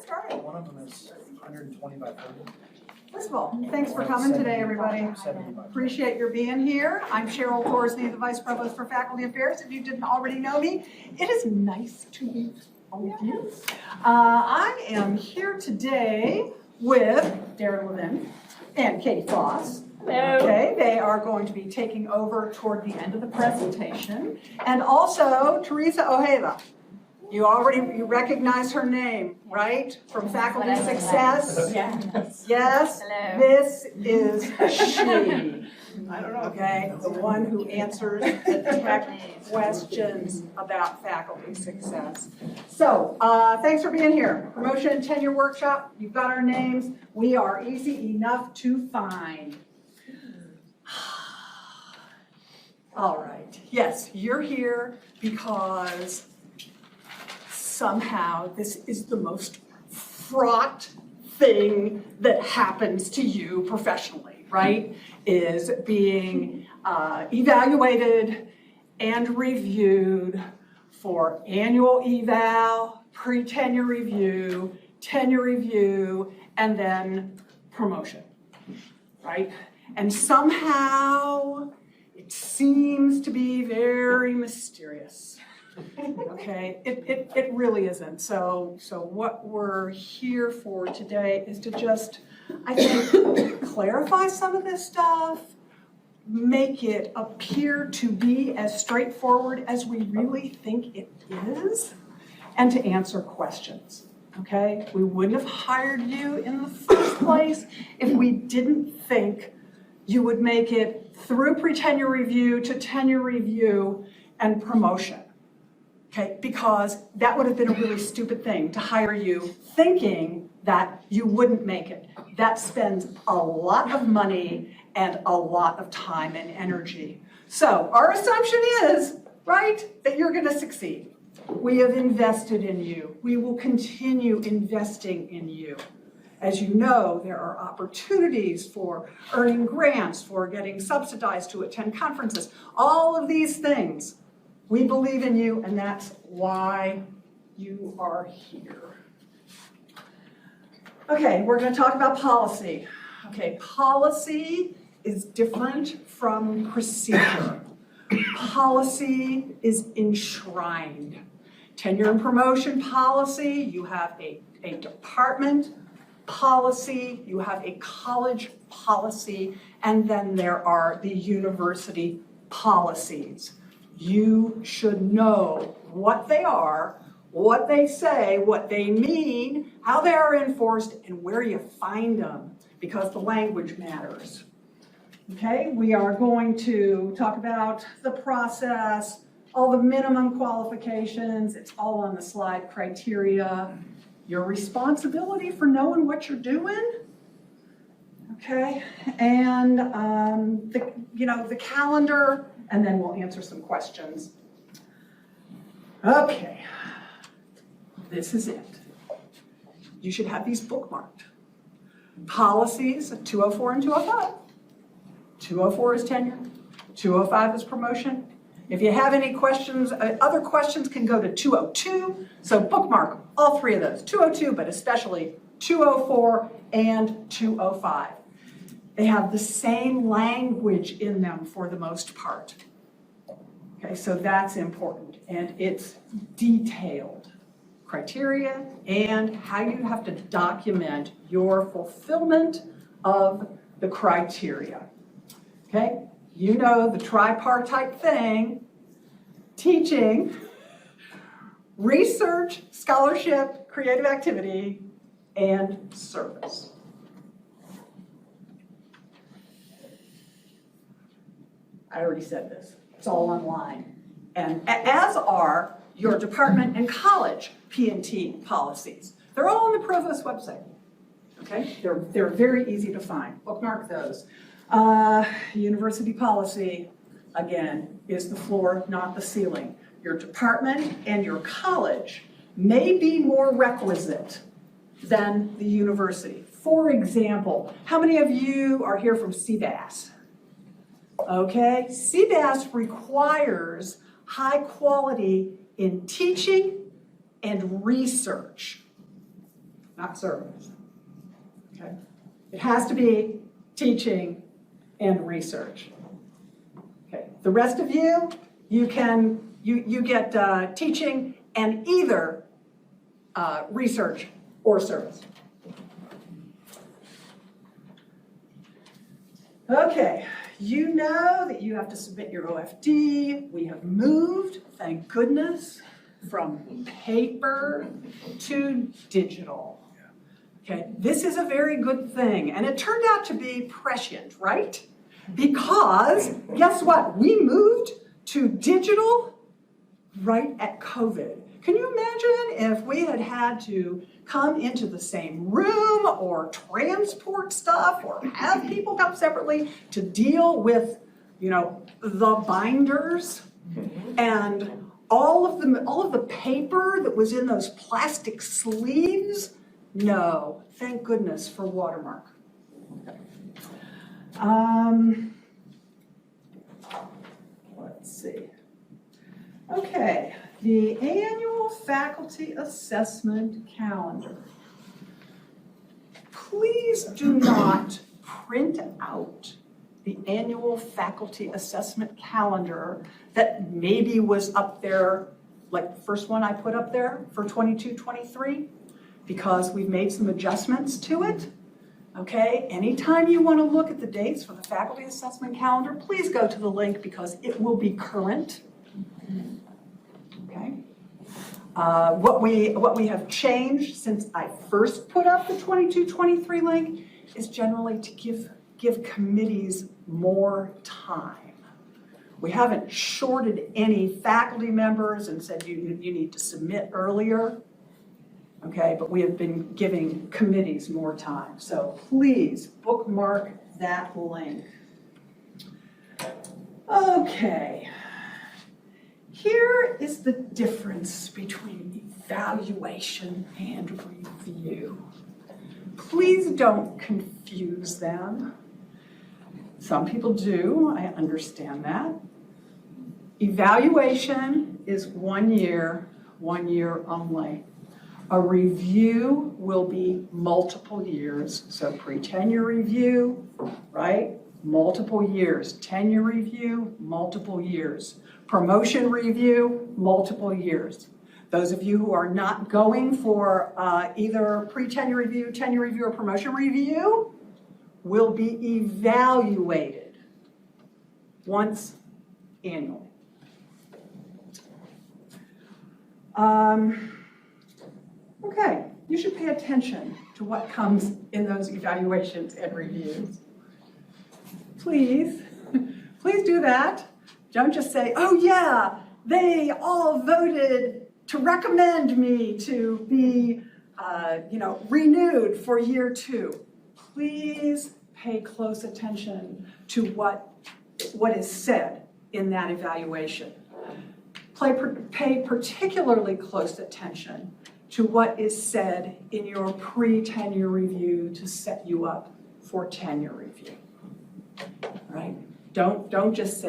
get started. One of them is 120 by 30. First of all, thanks for coming today, everybody. 70 by 30. Appreciate your being here. I'm Cheryl Thorsney, the Vice Provost for Faculty Affairs. If you didn't already know me, it is nice to meet all of you. I am here today with Darren Levin and Katie Foss. Hello. Okay, they are going to be taking over toward the end of the presentation. And also Teresa Ojeda. You recognize her name, right? From Faculty Success? Yes. Yes? Hello. This is she. Okay, the one who answers the tech questions about faculty success. So, thanks for being here. Promotion and Tenure Workshop, you've got our names. We are easy enough to find. All right, yes, you're here because somehow this is the most fraught thing that happens to you professionally, right? Is being evaluated and reviewed for annual eval, pre-tenure review, tenure review, and then promotion, right? And somehow it seems to be very mysterious. Okay, it really isn't. So what we're here for today is to just, I think, clarify some of this stuff, make it appear to be as straightforward as we really think it is, and to answer questions. Okay, we wouldn't have hired you in the first place if we didn't think you would make it through pre-tenure review to tenure review and promotion. Okay, because that would have been a really stupid thing to hire you thinking that you wouldn't make it. That spends a lot of money and a lot of time and energy. So our assumption is, right, that you're going to succeed. We have invested in you. We will continue investing in you. As you know, there are opportunities for earning grants, for getting subsidized to attend conferences, all of these things. We believe in you, and that's why you are here. Okay, we're going to talk about policy. Okay, policy is different from procedure. Policy is enshrined. Tenure and promotion policy, you have a department policy, you have a college policy, and then there are the university policies. You should know what they are, what they say, what they mean, how they are enforced, and where you find them, because the language matters. Okay, we are going to talk about the process, all the minimum qualifications, it's all on the slide, criteria, your responsibility for knowing what you're doing, okay, and the calendar, and then we'll answer some questions. Okay, this is it. You should have these bookmarked. Policies, 204 and 205. 204 is tenure, 205 is promotion. If you have any questions, other questions can go to 202, so bookmark all three of those, 202, but especially 204 and 205. They have the same language in them for the most part. Okay, so that's important, and it's detailed criteria and how you have to document your fulfillment of the criteria. Okay, you know the tripartite thing: teaching, research, scholarship, creative activity, and service. I already said this. It's all online. And as are your department and college P&T policies. They're all on the Provost website. Okay? They're very easy to find. Bookmark those. University policy, again, is the floor, not the ceiling. Your department and your college may be more requisite than the university. For example, how many of you are here from CBAS? Okay, CBAS requires high quality in teaching and research. not service. Okay? It has to be teaching and research. Okay. The rest of you, you get teaching and either research or service. Okay, you know that you have to submit your OFD. We have moved, thank goodness, from paper to digital. Okay, this is a very good thing, and it turned out to be prescient, right? Because guess what? We moved to digital right at COVID. Can you imagine if we had had to come into the same room or transport stuff or have people come separately to deal with, the binders and all of the paper that was in those plastic sleeves? No, thank goodness for Watermark. Let's see. Okay, the annual faculty assessment calendar. Please do not print out the annual faculty assessment calendar that maybe was up there, like the first one I put up there for 22-23, because we've made some adjustments to it. Okay, anytime you want to look at the dates for the faculty assessment calendar, please go to the link because it will be current. Okay. What we have changed since I first put up the 22-23 link is generally to give committees more time. We haven't shorted any faculty members and said you need to submit earlier. Okay, but we have been giving committees more time. So please bookmark that link. Okay. Here is the difference between evaluation and review. Please don't confuse them. Some people do, I understand that. Evaluation is 1 year, 1 year only. A review will be multiple years. So pre-tenure review, right? Multiple years. Tenure review, multiple years. Promotion review, multiple years. Those of you who are not going for either pre-tenure review, tenure review, or promotion review will be evaluated once annually. Okay, you should pay attention to what comes in those evaluations and reviews. Please do that. Don't just say, oh yeah, they all voted to recommend me to be, renewed for year 2. Please pay close attention to what is said in that evaluation. Pay particularly close attention to what is said in your pre-tenure review to set you up for tenure review. Right? Don't just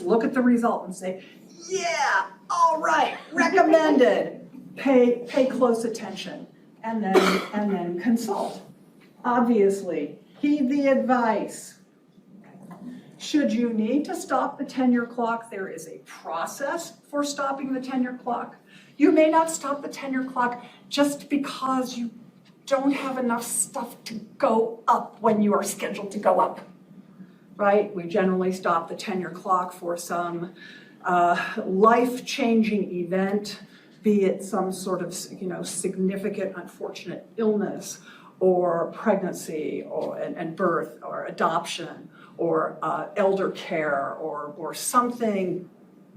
look at the result and say, yeah, all right, recommended. Pay close attention and then consult. Obviously, heed the advice. Should you need to stop the tenure clock, there is a process for stopping the tenure clock. You may not stop the tenure clock just because you don't have enough stuff to go up when you are scheduled to go up, right? We generally stop the tenure clock for some life-changing event, be it some sort of significant unfortunate illness or pregnancy and birth or adoption or elder care or something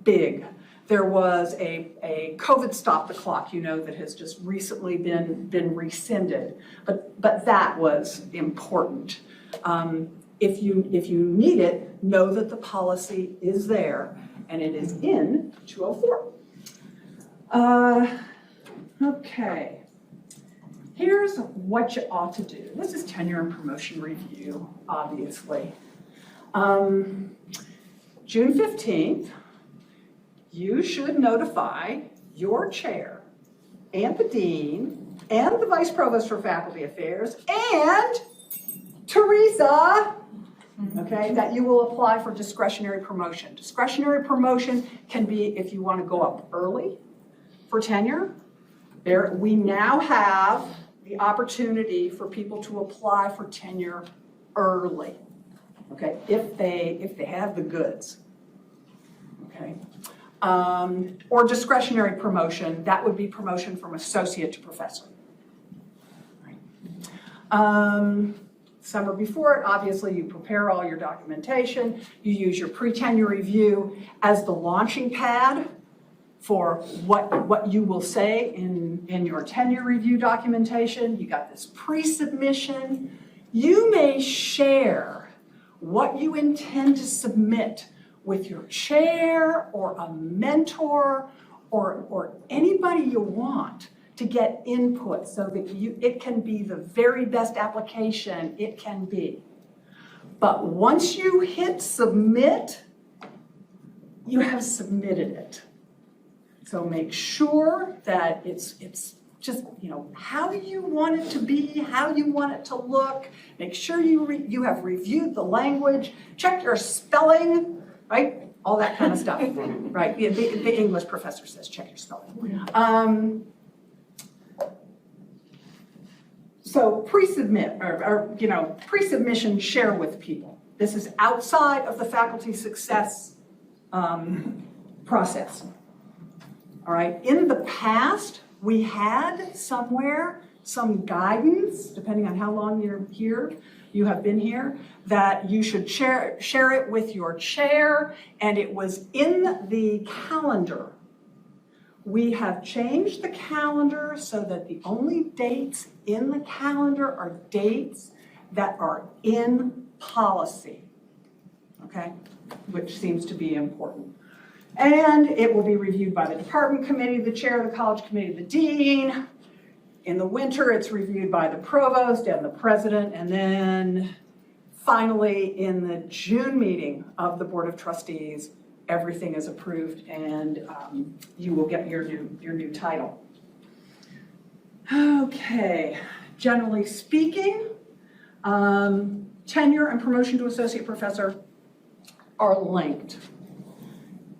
big. There was a COVID stop the clock, that has just recently been rescinded, but that was important. If you need it, know that the policy is there, and it is in 204. Okay, here's what you ought to do. This is tenure and promotion review, obviously. June 15th, you should notify your chair and the dean and the Vice Provost for Faculty Affairs, and Teresa, okay, that you will apply for discretionary promotion. Discretionary promotion can be if you want to go up early for tenure. We now have the opportunity for people to apply for tenure early, okay, if they have the goods, okay. Or discretionary promotion, that would be promotion from associate to professor. Right. Summer before it, obviously you prepare all your documentation, you use your pre-tenure review as the launching pad for what you will say in your tenure review documentation. You got this pre-submission. You may share what you intend to submit with your chair or a mentor or anybody you want to get input so that it can be the very best application it can be. But once you hit submit, you have submitted it. So make sure that it's just, how you want it to be, how you want it to look. Make sure you have reviewed the language, check your spelling, right? All that kind of stuff, right? The English professor says check your spelling. So pre-submit, pre-submission share with people. This is outside of the faculty success process. All right, in the past, we had somewhere some guidance, depending on how long you have been here, that you should share it with your chair, and it was in the calendar. We have changed the calendar so that the only dates in the calendar are dates that are in policy, okay, which seems to be important. And it will be reviewed by the department committee, the chair of the college committee, the dean. In the winter, it's reviewed by the provost and the president, and then finally in the June meeting of the Board of Trustees, everything is approved and you will get your new title. Okay, generally speaking, tenure and promotion to associate professor are linked.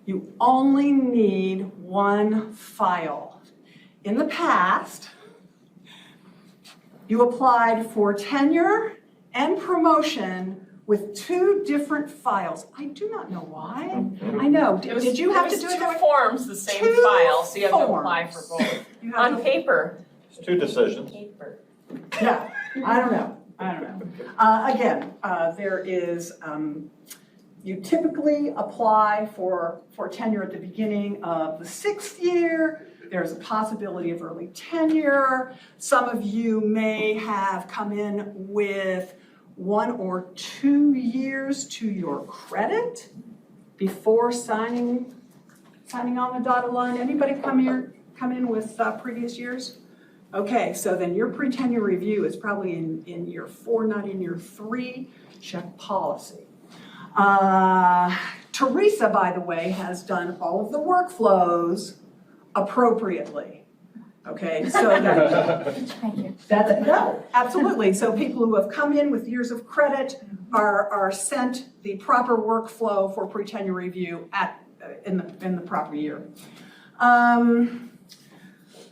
You only need one file. In the past, you applied for tenure and promotion with two different files. I do not know why. I know. Did you have to do it? Two forms, the same file, so you have to apply for both. On paper. It's two decisions. Paper. Yeah, I don't know. Again, there is, you typically apply for tenure at the beginning of the 6th year. There's a possibility of early tenure. Some of you may have come in with 1 or 2 years to your credit before signing on the dotted line. Anybody come in with previous years? Okay, so then your pre-tenure review is probably in year 4, not in year 3. Check policy. Teresa, by the way, has done all of the workflows appropriately. Okay, so Thank you. no, absolutely. So people who have come in with years of credit are sent the proper workflow for pre-tenure review in the proper year.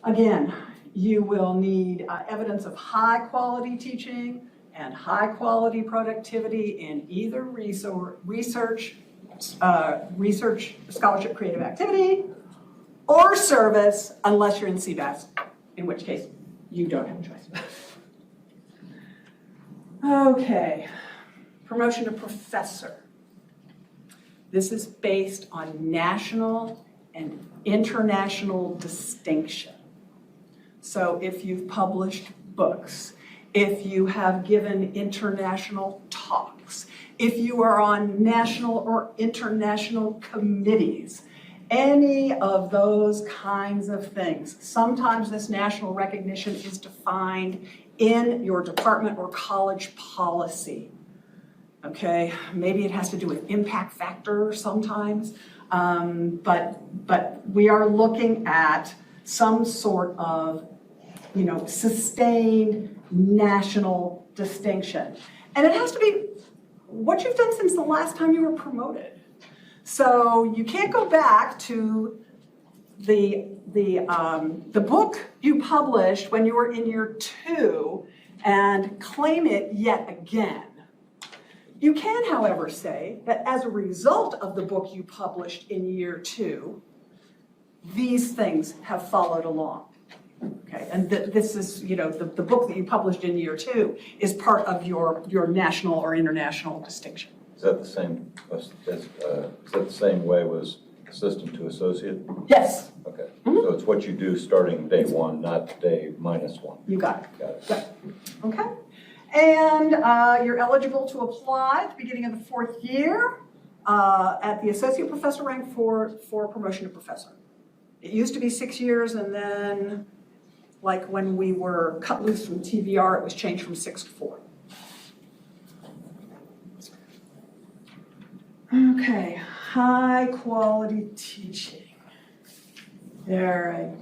Again, you will need evidence of high quality teaching and high quality productivity in either research, scholarship, creative activity, or service, unless you're in CBAS, in which case you don't have a choice. Okay, promotion to professor. This is based on national and international distinction. So if you've published books, if you have given international talks, if you are on national or international committees, any of those kinds of things. Sometimes this national recognition is defined in your department or college policy. Okay, maybe it has to do with impact factor sometimes, but we are looking at some sort of sustained national distinction. And it has to be what you've done since the last time you were promoted. So you can't go back to the book you published when you were in year 2 and claim it yet again. You can, however, say that as a result of the book you published in year 2, these things have followed along. Okay, and this is, the book that you published in year 2 is part of your national or international distinction. Is that the same? Is that the same way was assistant to associate? Yes. Okay. So it's what you do starting day 1, not day -1. You got it. Got it. Good. Okay. And you're eligible to apply at the beginning of the 4th year at the associate professor rank for promotion to professor. It used to be 6 years, and then, like when we were cut loose from TVR, it was changed from 6 to 4. Okay, high quality teaching. All right.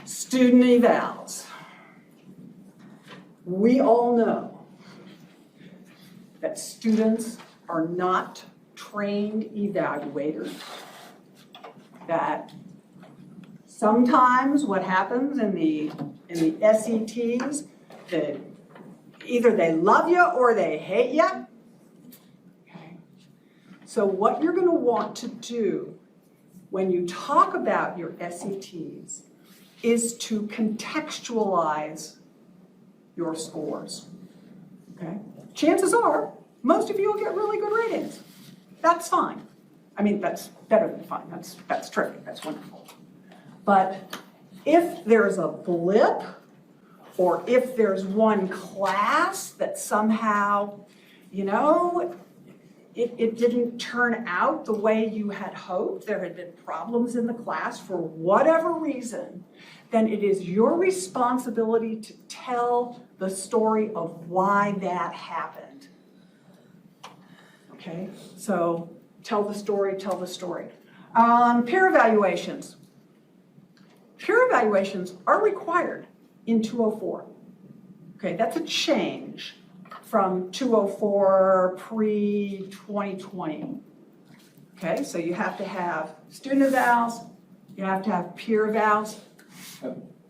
Student evals. We all know that students are not trained evaluators, that sometimes what happens in the SETs, that either they love you or they hate you. Okay. So what you're going to want to do when you talk about your SETs is to contextualize your scores. Okay? Chances are, most of you will get really good ratings. That's fine. I mean, that's better than fine. That's terrific. That's wonderful. But if there's a blip, or if there's one class that somehow, it didn't turn out the way you had hoped, there had been problems in the class for whatever reason, then it is your responsibility to tell the story of why that happened. Okay, so tell the story, tell the story. Peer evaluations. Peer evaluations are required in 204. Okay, that's a change from 204 pre-2020. Okay, so you have to have student evals, you have to have peer evals.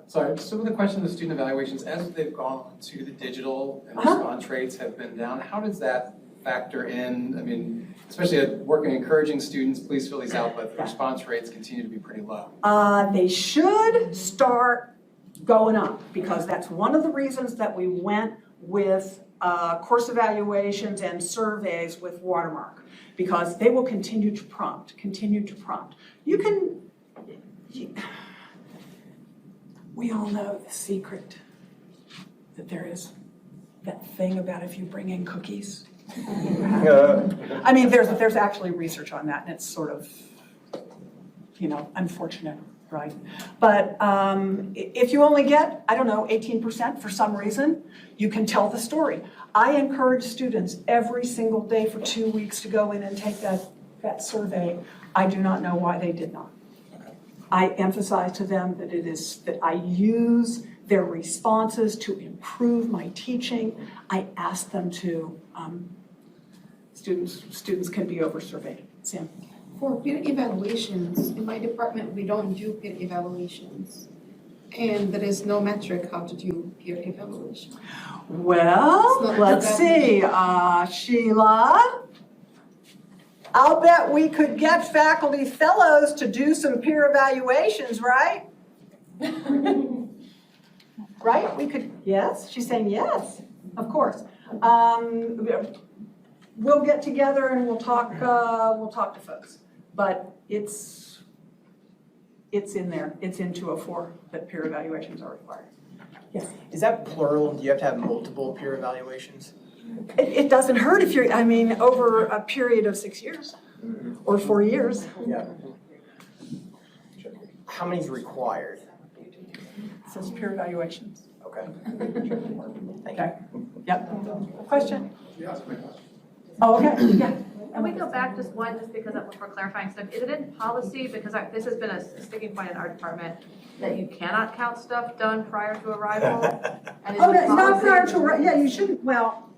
Sorry, some of the questions of student evaluations, as they've gone to the digital and response rates have been down, how does that factor in? I mean, especially at working, encouraging students, please fill these out, but the response rates continue to be pretty low. They should start going up, because that's one of the reasons that we went with course evaluations and surveys with Watermark, because they will continue to prompt. We all know the secret, that there is that thing about if you bring in cookies. I mean, there's actually research on that, and it's sort of, unfortunate, right? But if you only get, 18% for some reason, you can tell the story. I encourage students every single day for 2 weeks to go in and take that survey. I do not know why they did not. I emphasize to them that I use their responses to improve my teaching. I ask them to, students can be over-surveyed. Sam? For peer evaluations, in my department, we don't do peer evaluations. And there is no metric how to do peer evaluation. Well, let's see, Sheila. I'll bet we could get faculty fellows to do some peer evaluations, right? Right? We could, yes? She's saying yes, of course. We'll get together and we'll talk to folks. But it's in there. It's in 204 that peer evaluations are required. Yes. Is that plural? Do you have to have multiple peer evaluations? It doesn't hurt if you're, over a period of 6 years or 4 years. Yeah. How many is required? It says peer evaluations. Okay. Okay. Yep. Question? You asked my question. Oh, okay. Yeah. Can we go back just because for clarifying stuff, is it in policy, because this has been a sticking point in our department, that you cannot count stuff done prior to arrival? And is Oh, it no, not policy- prior to, yeah, you shouldn't, well,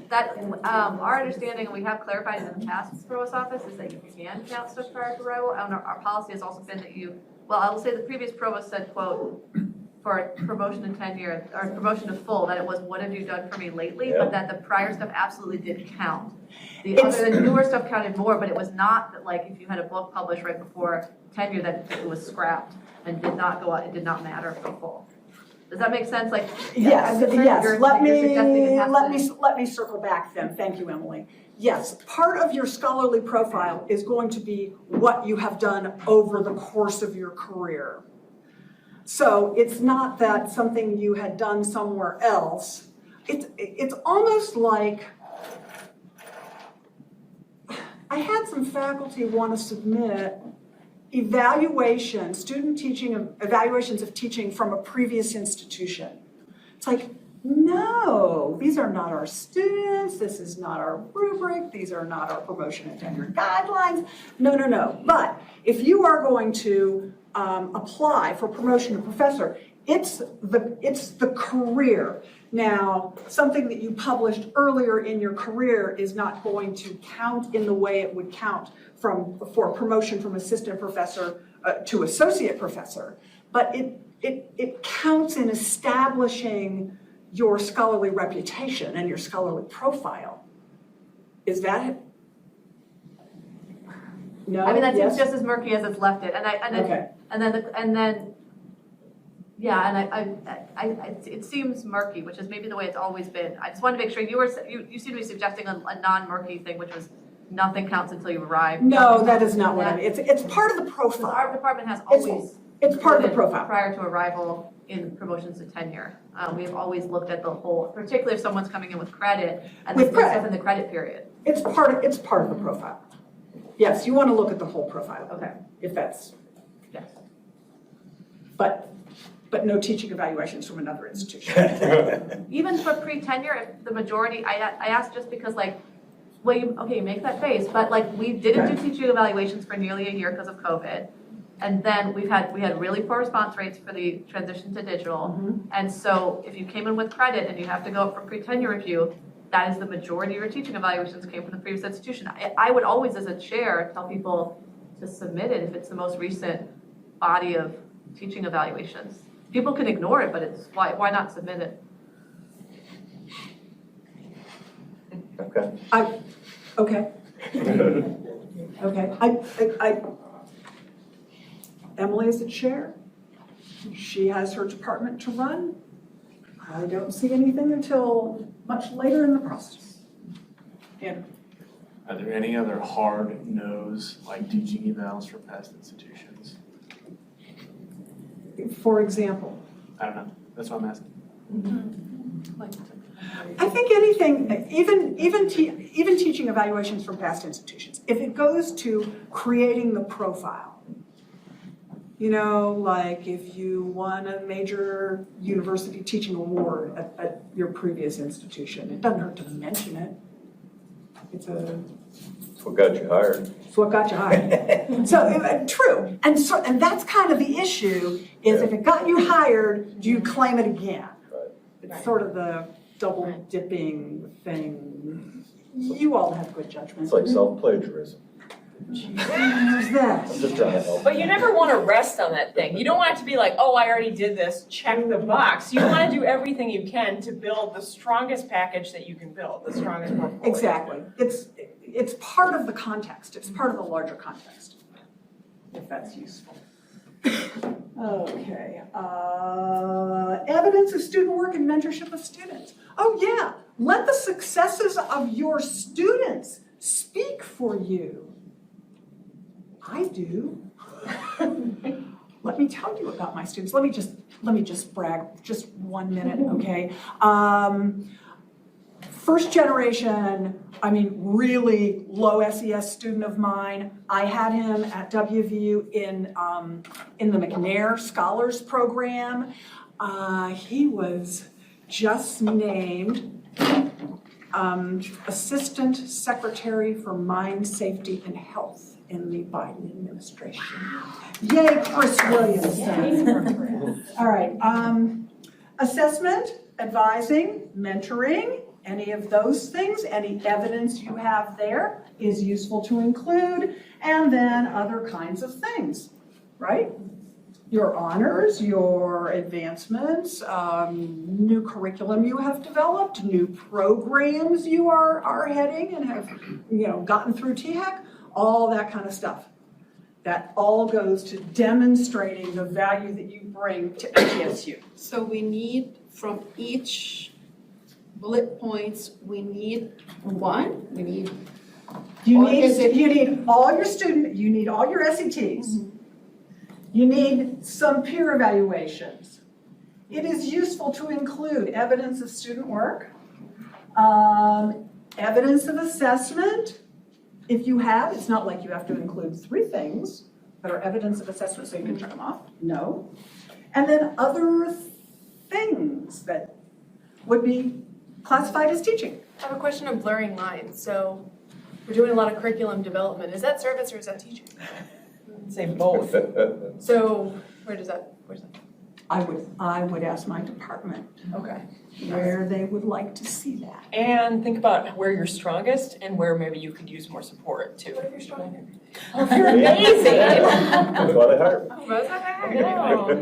That, our understanding, and we have clarified it in the past with the provost office, is that you can count stuff prior to arrival, and our policy has also been that I will say the previous provost said, quote, for promotion to tenure, or promotion to full, that it was, what have you done for me lately, but that the prior stuff absolutely did count. The newer stuff counted more, but it was not that, like, if you had a book published right before tenure, that it was scrapped and did not go out, it did not matter for full. Does that make sense? Like, yes, you're let suggesting it has to- me circle back then, thank you, Emily. Yes, part of your scholarly profile is going to be what you have done over the course of your career. So it's not that something you had done somewhere else. It's almost like, I had some faculty want to submit evaluations of teaching from a previous institution. It's like, no, these are not our students, this is not our rubric, these are not our promotion and tenure guidelines. No. But if you are going to apply for promotion to professor, it's the career. Now, something that you published earlier in your career is not going to count in the way it would count for promotion from assistant professor to associate professor, but it counts in establishing your scholarly reputation and your scholarly profile. Is that it? No? I mean, that Yes? seems just as murky as it's left it, it seems murky, which is maybe the way it's always been. I just wanted to make sure you seem to be suggesting a non-murky thing, which was nothing counts until you arrive. No, that is not what I mean. It's part of the Because profile. our department has always It's part of the included profile. prior to arrival in promotions to tenure. We have always looked at the whole, particularly if someone's coming in with credit and With there's stuff credit. in the credit period. It's part of the profile. Yes, you want to look at the whole profile. Okay. If that's, Yes. but no teaching evaluations from another institution. Even for pre-tenure, if the majority, I asked just because you make that face, but we didn't do teaching evaluations for nearly a year because of COVID. And then we had really poor response rates for the transition to digital. And so if you came in with credit and you have to go up for pre-tenure review, that is the majority of your teaching evaluations came from the previous institution. I would always, as a chair, tell people to submit it if it's the most recent body of teaching evaluations. People can ignore it, but it's why not submit it? Okay. Okay. Emily is the chair. She has her department to run. I don't see anything until much later in the process. Andrew. Are there any other hard no's, like teaching evals for past institutions? For example, I don't know, that's what I'm asking. I think anything, even teaching evaluations from past institutions, if it goes to creating the profile, like if you won a major university teaching award at your previous institution, it doesn't hurt to mention it. It's What got you hired? It's what got you hired. So, true. And that's kind of the issue, is if it got you hired, do you claim it again? Right. It's sort of the double dipping thing. You all have good judgment. It's like self-plagiarism. Who's that? I'm just trying to help. But you never want to rest on that thing. You don't want it to be like, oh, I already did this, check the box. You want to do everything you can to build the strongest package that you can build, the strongest portfolio. Exactly. It's part of the context. It's part of the larger context, if that's useful. Okay. Evidence of student work and mentorship of students. Oh yeah, let the successes of your students speak for you. I do. Let me tell you about my students. Let me just brag just 1 minute, okay? First generation, really low SES student of mine. I had him at WVU in the McNair Scholars Program. He was just named Assistant Secretary for Mine Safety and Health in the Biden administration. Yay, Chris Williamson. All right, assessment, advising, mentoring, any of those things, any evidence you have there is useful to include, and then other kinds of things, right? Your honors, your advancements, new curriculum you have developed, new programs you are heading and have, gotten through THEC, all that kind of stuff. That all goes to demonstrating the value that you bring to ASU. So we need from each bullet points, we need one, we need. You Or is it- need all your you need all your SETs. You need some peer evaluations. It is useful to include evidence of student work, evidence of assessment. If you have, it's not like you have to include 3 things that are evidence of assessment so you can check them off. No. And then other things that would be classified as teaching. I have a question of blurring lines. So we're doing a lot of curriculum development. Is that service or is that teaching? Say both. So where's that? I would ask my department Okay. where they would like to see that. And think about where you're strongest and where maybe you could use more support too. What if you're strong? Well, if you're amazing. That's why they hire me. Oh, was that I know.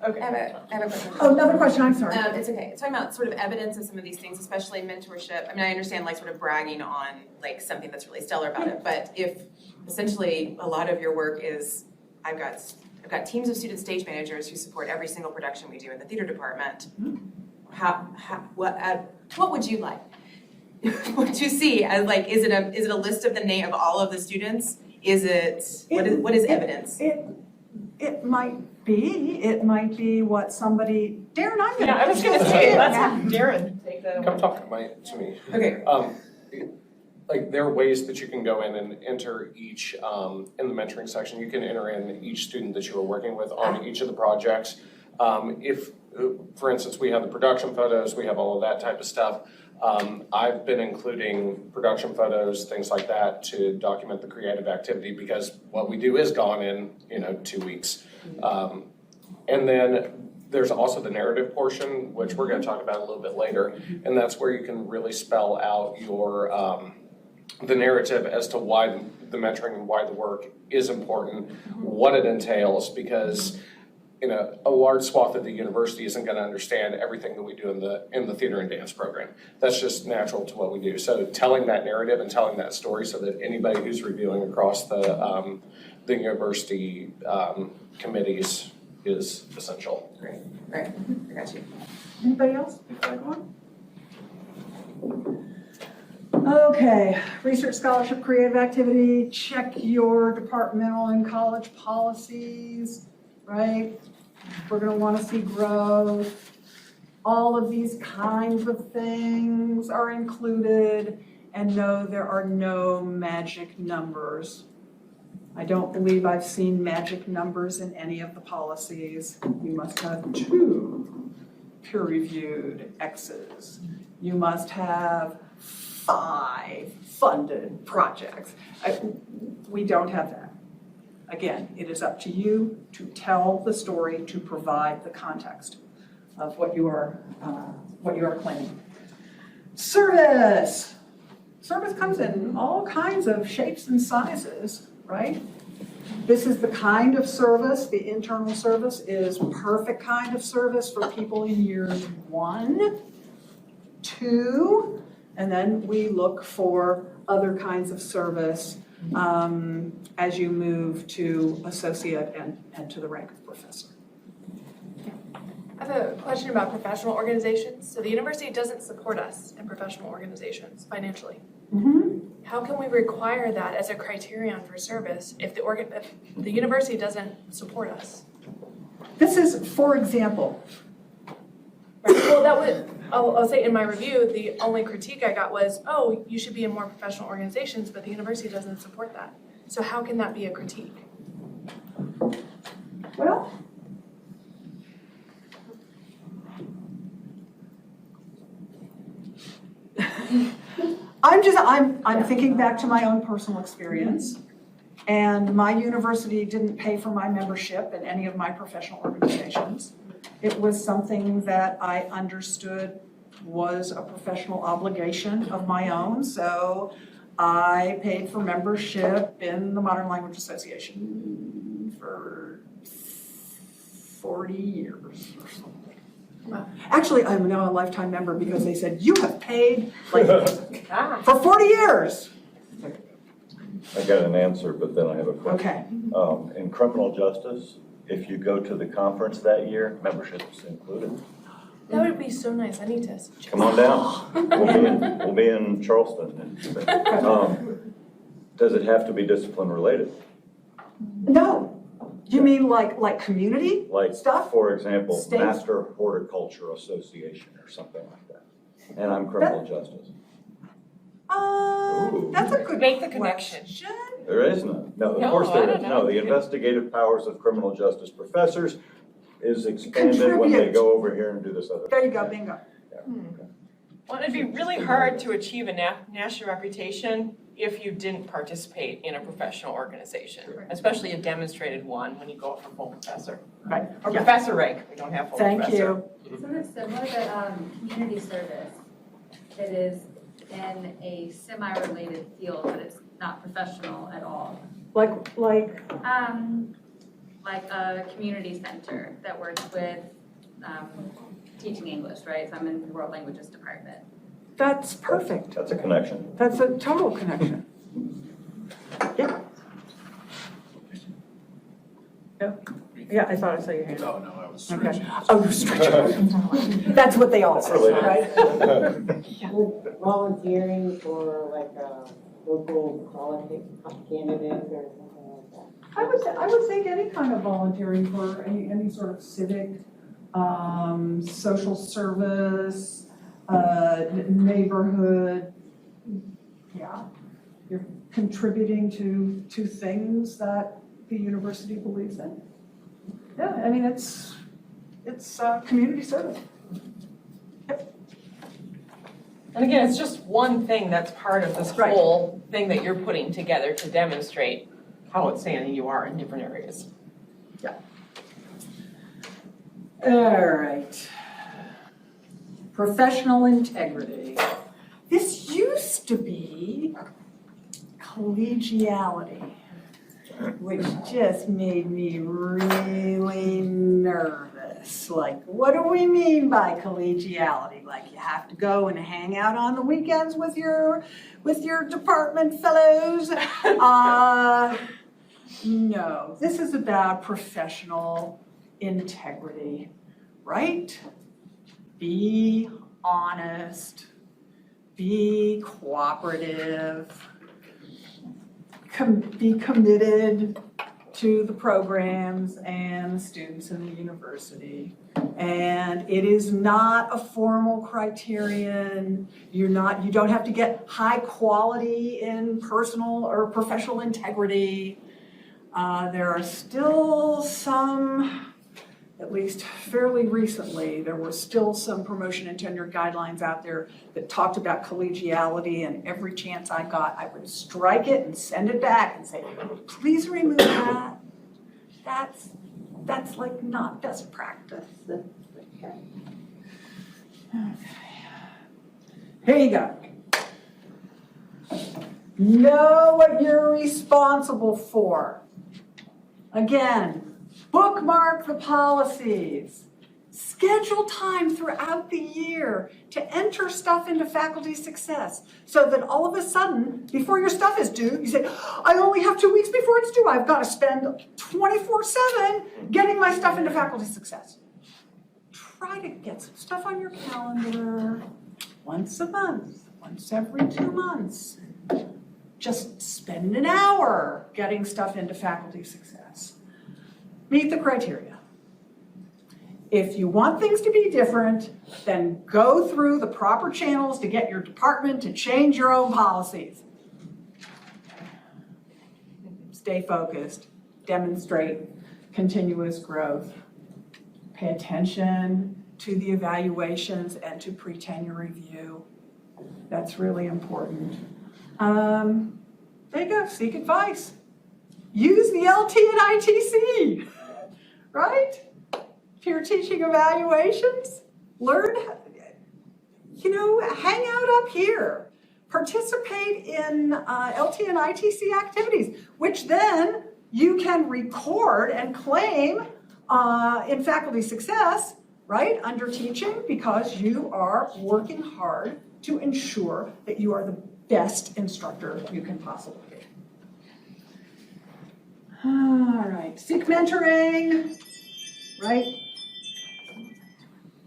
Okay. I have a question. Oh, another question, I'm sorry. It's okay. It's talking about sort of evidence of some of these things, especially mentorship. I mean, I understand like sort of bragging on like something that's really stellar about it, but if essentially a lot of your work is, I've got teams of student stage managers who support every single production we do in the theater department. What would you like to see as like, is it a list of the name of all of the students? Is it, what is evidence? It might be what somebody, Darren, I'm gonna. Yeah, I was gonna say, let's have Darren take that Come away. talk to me. Okay. Like there are ways that you can go in and enter each, in the mentoring section, you can enter in each student that you are working with on each of the projects. If, for instance, we have the production photos, we have all of that type of stuff. I've been including production photos, things like that to document the creative activity because what we do is gone in, 2 weeks. And then there's also the narrative portion, which we're gonna talk about a little bit later. And that's where you can really spell out your, the narrative as to why the mentoring and why the work is important, what it entails, because a large swath of the university isn't going to understand everything that we do in the theater and dance program. That's just natural to what we do. So telling that narrative and telling that story so that anybody who's reviewing across the university committees is essential. Great, I got you. Anybody else before I go on? Okay, research, scholarship, creative activity, check your departmental and college policies, right? We're gonna wanna see growth. All of these kinds of things are included, and no, there are no magic numbers. I don't believe I've seen magic numbers in any of the policies. You must have 2 peer-reviewed X's. You must have 5 funded projects. We don't have that. Again, it is up to you to tell the story, to provide the context of what you are claiming. Service. Service comes in all kinds of shapes and sizes, right? This is the kind of service, the internal service is perfect kind of service for people in years 1, 2, and then we look for other kinds of service as you move to associate and to the rank of professor. I have a question about professional organizations. So the university doesn't support us in professional organizations financially. How can we require that as a criterion for service if the university doesn't support us? This is, for example. Right. Well, I'll say in my review, the only critique I got was, oh, you should be in more professional organizations, but the university doesn't support that. So how can that be a critique? Well, I'm thinking back to my own personal experience. And my university didn't pay for my membership in any of my professional organizations. It was something that I understood was a professional obligation of my own. So I paid for membership in the Modern Language Association for 40 years or something. Wow. Actually, I'm now a lifetime member because they said, you have paid like for 40 years. I got an answer, but then I have a question. Okay. In criminal justice, if you go to the conference that year, membership is included. That would be so nice. I need to. Come on down. We'll be in Charleston. Does it have to be discipline related? No. You mean like community Like, stuff? for example, State? Master Horticulture Association or something like that. And I'm criminal justice. Ooh. That's a good Make the connection. question. There is none. No, of No, course I there don't is. know. No, the investigative powers of criminal justice professors is expanded when they Contribute. go over here and do this other. There you go, bingo. Well, it'd be really hard to achieve a national reputation if you didn't participate in a professional organization, especially a demonstrated one when you go up for full professor. Right. Or Yeah. professor rank, we don't have full Thank professor. you. Isn't it similar to community service? It is in a semi-related field, but it's not professional at all. Like, Like a community center that works with teaching English, right? So I'm in the World Languages Department. that's perfect. That's a connection. That's a total connection. Yeah. Yeah, I thought I saw your hand. Oh, no, I was Okay. stretching. Oh, you're stretching. That's what they all say, right? Volunteering for like a local politics candidate or something like that? I would think any kind of volunteering for any sort of civic, social service, neighborhood. Yeah, you're contributing to things that the university believes in. Yeah, I mean, it's community service. And again, it's just one thing that's part of this Right. whole thing that you're putting together to demonstrate how outstanding you are in different areas. Yeah. All right. Professional integrity. This used to be collegiality, which just made me really nervous. Like, what do we mean by collegiality? Like, you have to go and hang out on the weekends with your department fellows? No, this is about professional integrity, right? Be honest, be cooperative, be committed to the programs and the students in the university. And it is not a formal criterion. You don't have to get high quality in personal or professional integrity. There are still some, at least fairly recently, there were still some promotion and tenure guidelines out there that talked about collegiality, and every chance I got, I would strike it and send it back and say, please remove that. That's like not best practice. Okay. Here you go. Know what you're responsible for. Again, bookmark the policies. Schedule time throughout the year to enter stuff into faculty success so that all of a sudden, before your stuff is due, you say, I only have 2 weeks before it's due. I've got to spend 24/7 getting my stuff into faculty success. Try to get some stuff on your calendar once a month, once every 2 months. Just spend an hour getting stuff into faculty success. Meet the criteria. If you want things to be different, then go through the proper channels to get your department to change your own policies. Stay focused, demonstrate continuous growth. Pay attention to the evaluations and to pre-tenure review. That's really important. There you go, seek advice. Use the LT and ITC, right? Peer teaching evaluations. Learn, hang out up here. Participate in LT and ITC activities, which then you can record and claim in faculty success, right, under teaching, because you are working hard to ensure that you are the best instructor you can possibly be. All right, seek mentoring, right?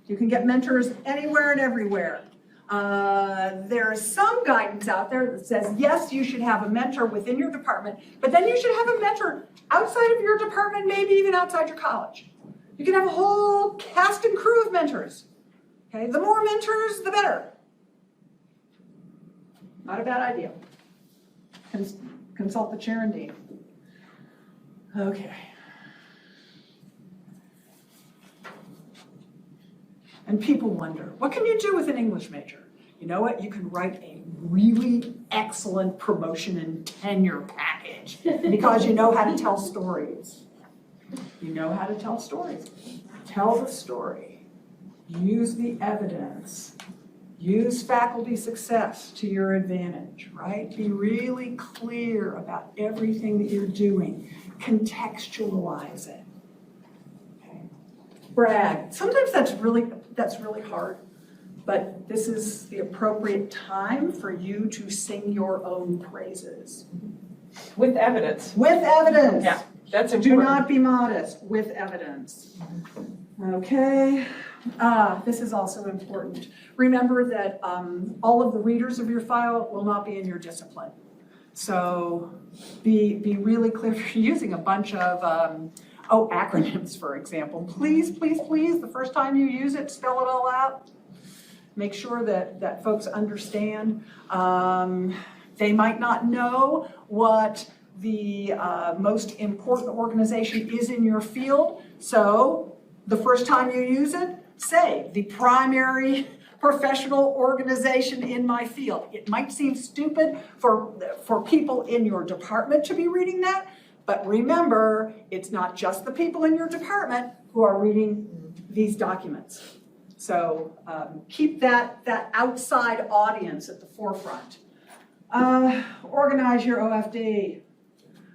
You can get mentors anywhere and everywhere. There's some guidance out there that says, yes, you should have a mentor within your department, but then you should have a mentor outside of your department, maybe even outside your college. You can have a whole cast and crew of mentors. Okay, the more mentors, the better. Not a bad idea. Consult the chair and dean. Okay. And people wonder, what can you do with an English major? You know what? You can write a really excellent promotion and tenure package because you know how to tell stories. You know how to tell stories. Tell the story. Use the evidence. Use faculty success to your advantage, right? Be really clear about everything that you're doing. Contextualize it. Okay. Brag. Sometimes that's really hard, but this is the appropriate time for you to sing your own praises. With evidence. With evidence. Yeah, that's important. Do not be modest. With evidence. Okay. This is also important. Remember that all of the readers of your file will not be in your discipline. So be really clear. If you're using a bunch of acronyms, for example, please, please, please, the first time you use it, spell it all out. Make sure that folks understand. They might not know what the most important organization is in your field. So the first time you use it, say the primary professional organization in my field. It might seem stupid for people in your department to be reading that, but remember, it's not just the people in your department who are reading these documents. So keep that outside audience at the forefront. Organize your OFD.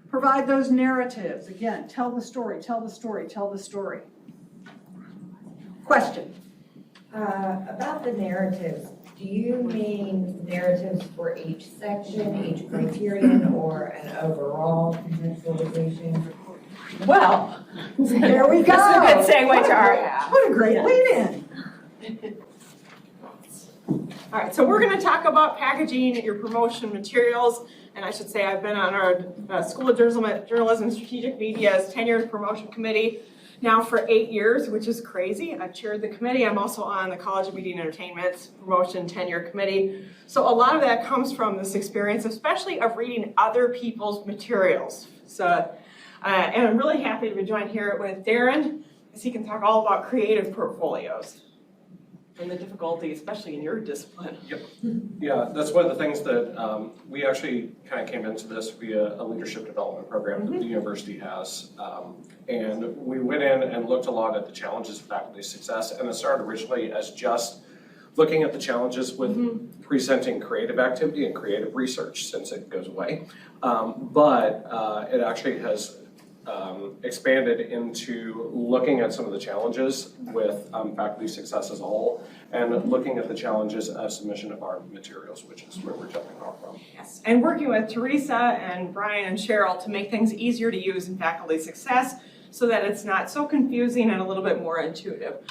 Provide those narratives. Again, tell the story, tell the story, tell the story. Question? About the narratives, do you mean narratives for each section, each criterion, or an overall contextualization? Well, there we go. That's a good segue to our half. What a great lead-in. All right, so we're going to talk about packaging your promotion materials. And I should say I've been on our School of Journalism Strategic Media's Tenure Promotion Committee now for 8 years, which is crazy. I've chaired the committee. I'm also on the College of Media and Entertainment's Promotion Tenure Committee. So a lot of that comes from this experience, especially of reading other people's materials. So, and I'm really happy to be joined here with Darren, because he can talk all about creative portfolios and the difficulty, especially in your discipline. Yep. Yeah, that's one of the things that we actually kind of came into this via a leadership development program that the university has. And we went in and looked a lot at the challenges of faculty success, and it started originally as just looking at the challenges with presenting creative activity and creative research, since it goes away. But it actually has expanded into looking at some of the challenges with faculty success as a whole, and looking at the challenges of submission of our materials, which is where we're jumping off from. Yes, and working with Teresa and Brian and Cheryl to make things easier to use in faculty success so that it's not so confusing and a little bit more intuitive.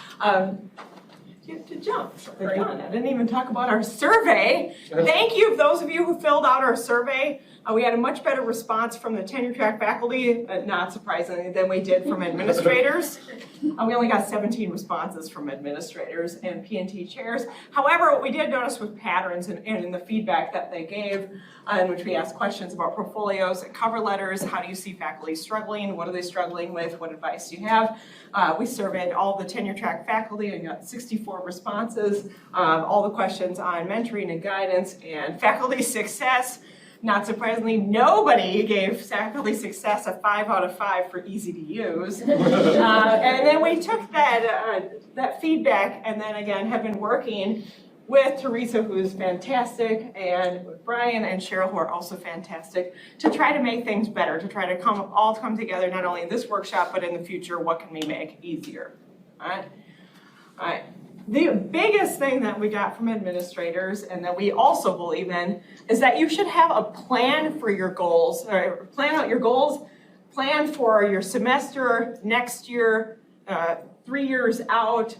To jump right on, I didn't even talk about our survey. Thank you, those of you who filled out our survey. We had a much better response from the tenure track faculty, not surprisingly, than we did from administrators. We only got 17 responses from administrators and P&T chairs. However, what we did notice was patterns in the feedback that they gave, in which we asked questions about portfolios and cover letters. How do you see faculty struggling? What are they struggling with? What advice do you have? We surveyed all the tenure track faculty and got 64 responses. All the questions on mentoring and guidance and faculty success. Not surprisingly, nobody gave faculty success a 5 out of 5 for easy to use. And then we took that feedback and then again have been working with Teresa, who is fantastic, and with Brian and Cheryl, who are also fantastic, to try to make things better, to try to all come together, not only in this workshop, but in the future, what can we make easier, all right? All right. The biggest thing that we got from administrators, and that we also believe in, is that you should have a plan for your goals, or plan out your goals, plan for your semester, next year, 3 years out,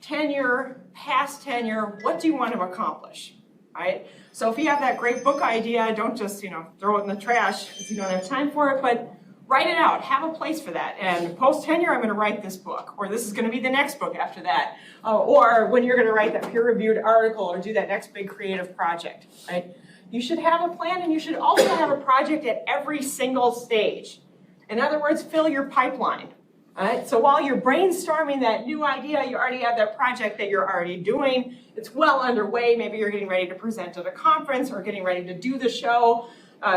tenure, past tenure, what do you want to accomplish, right? So if you have that great book idea, don't just, throw it in the trash because you don't have time for it, but write it out, have a place for that. And post-tenure, I'm going to write this book, or this is going to be the next book after that. Or when you're going to write that peer-reviewed article or do that next big creative project, right? You should have a plan, and you should also have a project at every single stage. In other words, fill your pipeline. All right, so while you're brainstorming that new idea, you already have that project that you're already doing. It's well underway. Maybe you're getting ready to present at a conference or getting ready to do the show,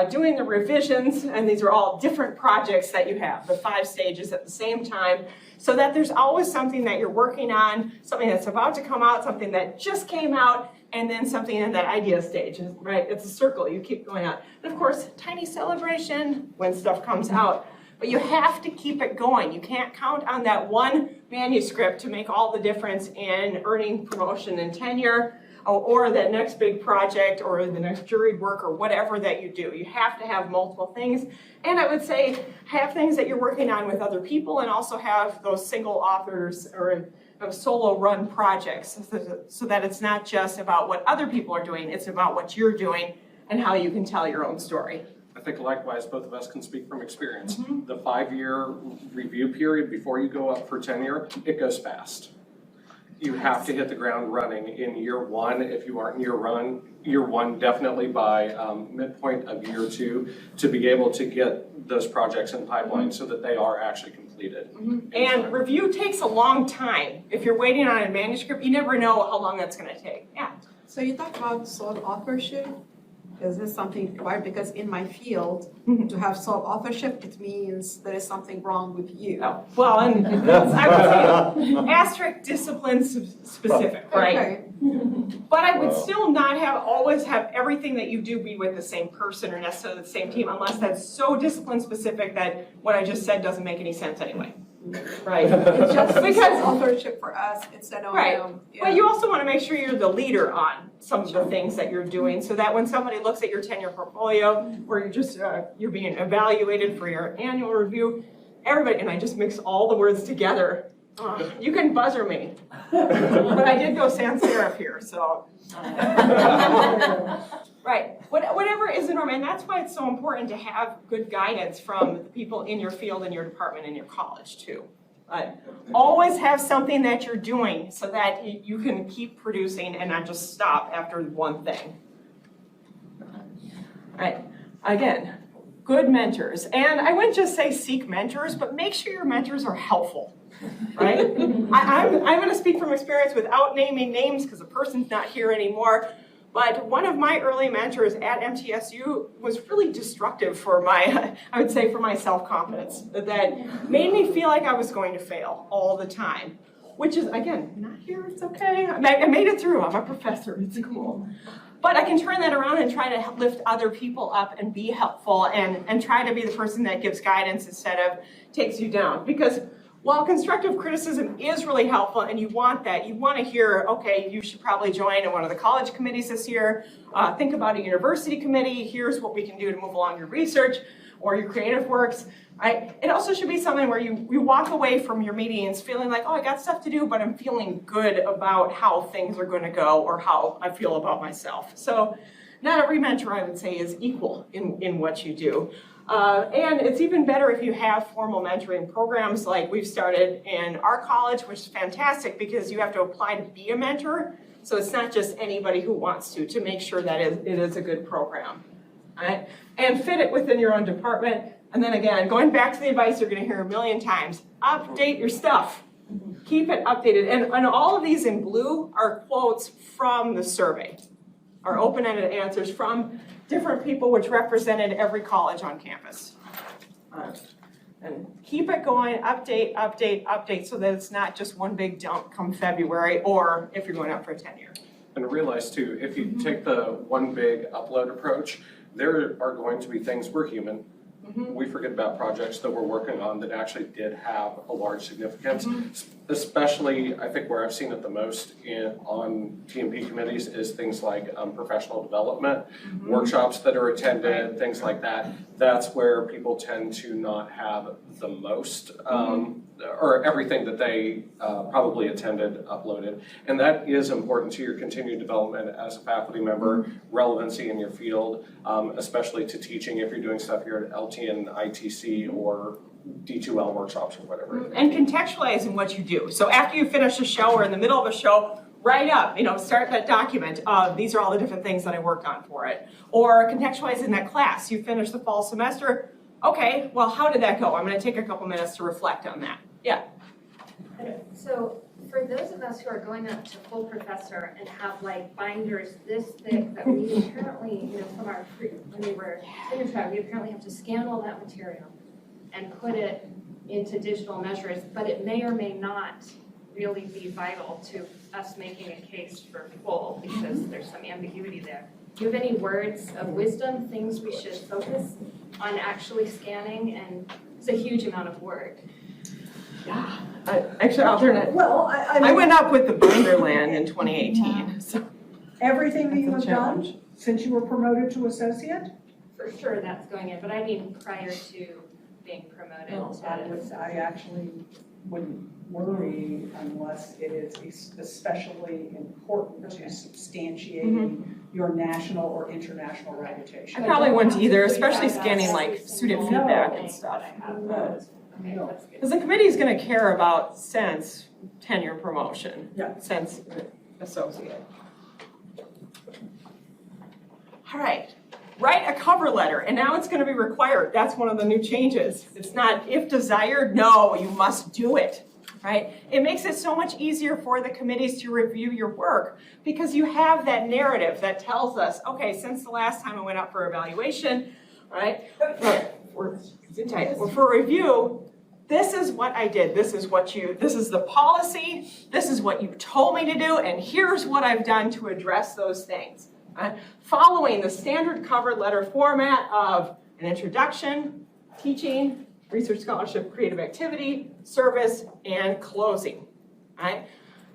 doing the revisions, and these are all different projects that you have, the 5 stages at the same time, so that there's always something that you're working on, something that's about to come out, something that just came out, and then something in that idea stage, right? It's a circle, you keep going on. And of course, tiny celebration when stuff comes out. But you have to keep it going. You can't count on that one manuscript to make all the difference in earning promotion and tenure, or that next big project, or the next juried work, or whatever that you do. You have to have multiple things. And I would say have things that you're working on with other people, and also have those single authors or solo run projects, so that it's not just about what other people are doing, it's about what you're doing and how you can tell your own story. I think likewise, both of us can speak from experience. The 5-year review period before you go up for tenure, it goes fast. You have to hit the ground running in year 1. If you aren't in year 1, definitely by midpoint of year 2, to be able to get those projects in pipeline so that they are actually completed. And review takes a long time. If you're waiting on a manuscript, you never know how long that's going to take. Yeah. So you talk about sole authorship. Is this something required? Because in my field, to have sole authorship, it means there is something wrong with you. Oh, well, and I would say asterisk discipline specific, right? Okay. But I would still not always have everything that you do be with the same person or necessarily the same team, unless that's so discipline specific that what I just said doesn't make any sense anyway. Right. It's just because authorship for us, it's an right. But you also want to make sure you're the leader on some of the things that you're doing, so that when somebody looks at your tenure portfolio, or you're just you're being evaluated for your annual review, everybody, and I just mix all the words together. You can buzzer me, but I did go sans serif here, so. Right, whatever is the norm, and that's why it's so important to have good guidance from the people in your field, in your department, in your college too. Always have something that you're doing so that you can keep producing and not just stop after one thing. Right, again, good mentors. And I wouldn't just say seek mentors, but make sure your mentors are helpful, right? I'm gonna speak from experience without naming names because the person's not here anymore. But one of my early mentors at MTSU was really destructive for my, I would say, for my self-confidence. That made me feel like I was going to fail all the time. Which is, again, not here, it's okay. I made it through, I'm a professor, it's cool. But I can turn that around and try to lift other people up and be helpful and try to be the person that gives guidance instead of takes you down. Because while constructive criticism is really helpful and you want that, you want to hear, okay, you should probably join in one of the college committees this year, think about a university committee, here's what we can do to move along your research or your creative works. Right? It also should be something where you walk away from your meetings feeling like, oh, I got stuff to do, but I'm feeling good about how things are going to go or how I feel about myself. So not every mentor, I would say, is equal in what you do. And it's even better if you have formal mentoring programs like we've started in our college, which is fantastic because you have to apply to be a mentor. So it's not just anybody who wants to make sure that it is a good program. Right? And fit it within your own department. And then again, going back to the advice you're going to hear a million times, update your stuff. Keep it updated. And all of these in blue are quotes from the survey. are open-ended answers from different people which represented every college on campus. And keep it going, update, update, update, so that it's not just one big dump come February, or if you're going out for a tenure. And realize too, if you take the one big upload approach, there are going to be things, we're human. We forget about projects that we're working on that actually did have a large significance. Especially, I think where I've seen it the most on TMP committees is things like professional development, workshops that are attended, things like that. That's where people tend to not have the most, or everything that they probably attended uploaded. And that is important to your continued development as a faculty member, relevancy in your field, especially to teaching if you're doing stuff here at LT and ITC or D2L workshops or whatever. And contextualizing what you do. So after you finish a show or in the middle of a show, write up, start that document of these are all the different things that I worked on for it. Or contextualizing that class. You finish the fall semester, okay, well, how did that go? I'm gonna take a couple minutes to reflect on that. Yeah. So for those of us who are going up to full professor and have like binders this thick that we apparently, from our, when we were tenure track, we apparently have to scan all that material and put it into digital measures, but it may or may not really be vital to us making a case for full because there's some ambiguity there. Do you have any words of wisdom, things we should focus on actually scanning? And it's a huge amount of work. Yeah. Actually, I'll turn it. Well, I went up with the Binderland in 2018. So everything that you have that's a challenge. done since you were promoted to associate? For sure that's going in, but I mean prior to being promoted to I actually wouldn't worry unless it is especially important to substantiating your national or international reputation. I probably wouldn't either, especially scanning like student feedback and stuff. Because the committee is going to care about since tenure promotion, since associate. All right, write a cover letter, and now it's going to be required. That's one of the new changes. It's not if desired, no, you must do it, right? It makes it so much easier for the committees to review your work because you have that narrative that tells us, okay, since the last time I went up for evaluation, right, for review, this is what I did, this is the policy, this is what you told me to do, and here's what I've done to address those things. Following the standard cover letter format of an introduction, teaching, research scholarship, creative activity, service, and closing. Right?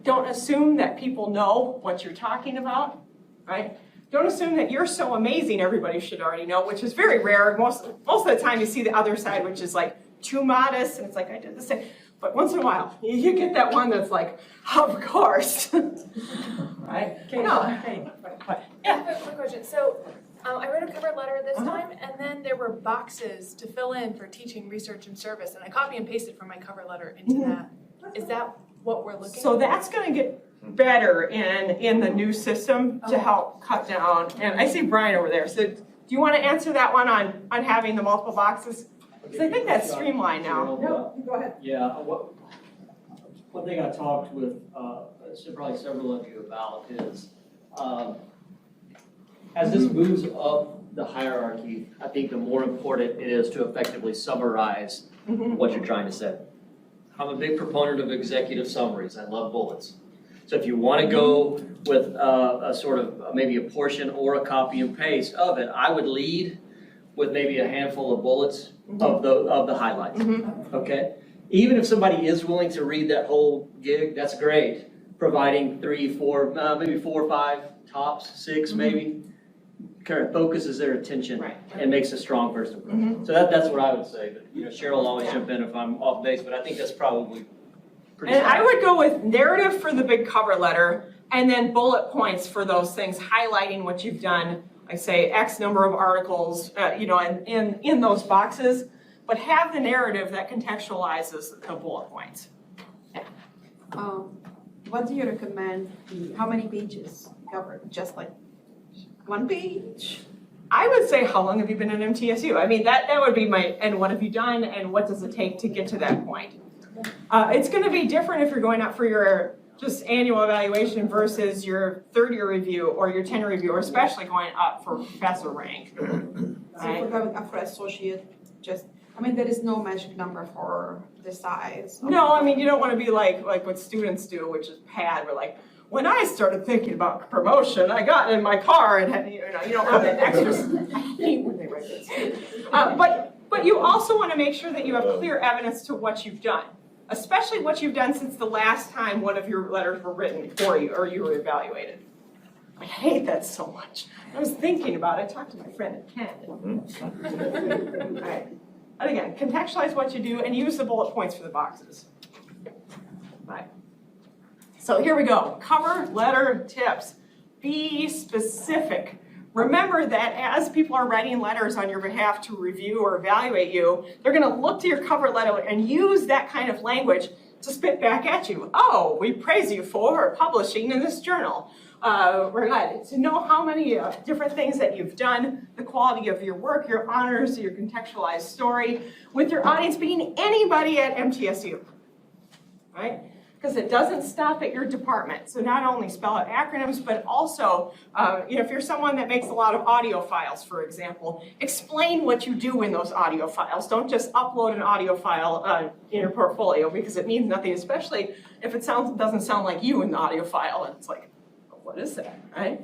Don't assume that people know what you're talking about. Right? Don't assume that you're so amazing everybody should already know, which is very rare. Most of the time you see the other side, which is like too modest, and it's like I did the same. But once in a while, you get that one that's like, of course. Right? Okay. Yeah. Quick question. So I wrote a cover letter this time, and then there were boxes to fill in for teaching, research, and service, and I copy and pasted from my cover letter into that. Is that what we're looking So for? that's going to get better in the new system to help cut down. And I see Brian over there. So do you want to answer that one on having the multiple boxes? Because I think that's streamlined now. No, go ahead. Yeah, one thing I talked with probably several of you about is as this moves up the hierarchy, I think the more important it is to effectively summarize what you're trying to say. I'm a big proponent of executive summaries. I love bullets. So if you want to go with a sort of maybe a portion or a copy and paste of it, I would lead with maybe a handful of bullets of the highlights. Okay? Even if somebody is willing to read that whole gig, that's great. Providing 3, 4, maybe 4 or 5 tops, 6 maybe, kind of focuses their attention and makes a strong first impression. So that's what I would say. But Cheryl will always jump in if I'm off base, but I think that's probably pretty. And I would go with narrative for the big cover letter, and then bullet points for those things, highlighting what you've done. I say X number of articles, in those boxes, but have the narrative that contextualizes the bullet points. Yeah. What do you recommend? How many pages covered? Just like 1 page? I would say, how long have you been in MTSU? I mean, that would be and what have you done, and what does it take to get to that point? It's going to be different if you're going out for your just annual evaluation versus your third year review or your tenure review, or especially going up for professor rank. So for associate, there is no magic number for the size. No, I mean, you don't want to be like what students do, which is pad. We're like, when I started thinking about promotion, I got in my car and had, you don't have that extra. I hate when they write this. But you also want to make sure that you have clear evidence to what you've done, especially what you've done since the last time one of your letters were written for you or you were evaluated. I hate that so much. I was thinking about it. I talked to my friend at Kent. All right. And again, contextualize what you do and use the bullet points for the boxes. Right. So here we go. Cover letter tips. Be specific. Remember that as people are writing letters on your behalf to review or evaluate you, they're going to look to your cover letter and use that kind of language to spit back at you. Oh, we praise you for publishing in this journal. We're glad to know how many different things that you've done, the quality of your work, your honors, your contextualized story, with your audience being anybody at MTSU, right? Because it doesn't stop at your department. So not only spell out acronyms, but also, if you're someone that makes a lot of audio files, for example, explain what you do in those audio files. Don't just upload an audio file in your portfolio because it means nothing, especially if it doesn't sound like you in the audio file. And it's like, what is that, right?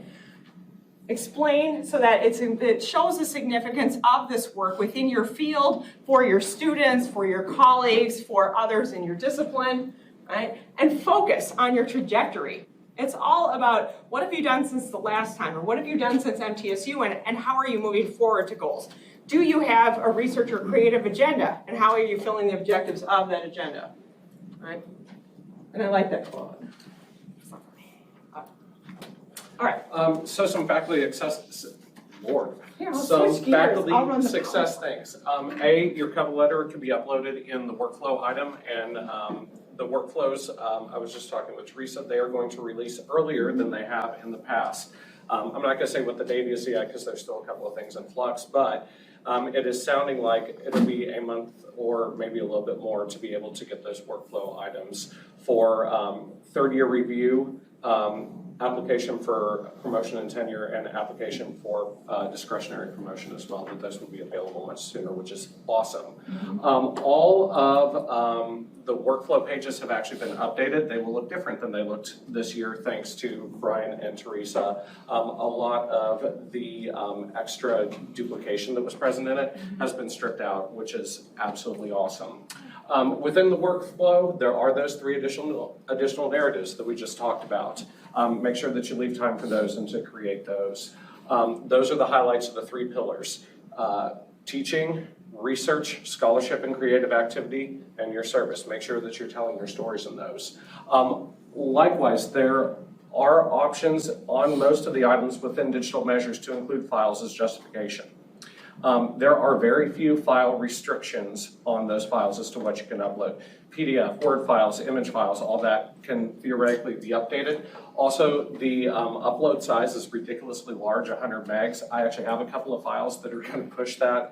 Explain so that it shows the significance of this work within your field, for your students, for your colleagues, for others in your discipline, right? And focus on your trajectory. It's all about what have you done since the last time, or what have you done since MTSU, and how are you moving forward to goals? Do you have a research or creative agenda, and how are you filling the objectives of that agenda, right? And I like that quote. All right. So some faculty success things. Your cover letter can be uploaded in the workflow item, and the workflows, I was just talking with Teresa, they are going to release earlier than they have in the past. I'm not going to say what the date is yet because there's still a couple of things in flux, but it is sounding like it'll be a month or maybe a little bit more to be able to get those workflow items for third year review, application for promotion and tenure, and application for discretionary promotion as well, that those will be available much sooner, which is awesome. All of the workflow pages have actually been updated. They will look different than they looked this year, thanks to Brian and Teresa. A lot of the extra duplication that was present in it has been stripped out, which is absolutely awesome. Within the workflow, there are those 3 additional narratives that we just talked about. Make sure that you leave time for those and to create those. Those are the highlights of the 3 pillars. Teaching, research, scholarship and creative activity, and your service. Make sure that you're telling your stories in those. Likewise, there are options on most of the items within digital measures to include files as justification. There are very few file restrictions on those files as to what you can upload. PDF, Word files, image files, all that can theoretically be updated. Also, the upload size is ridiculously large, 100 megs. I actually have a couple of files that are going to push that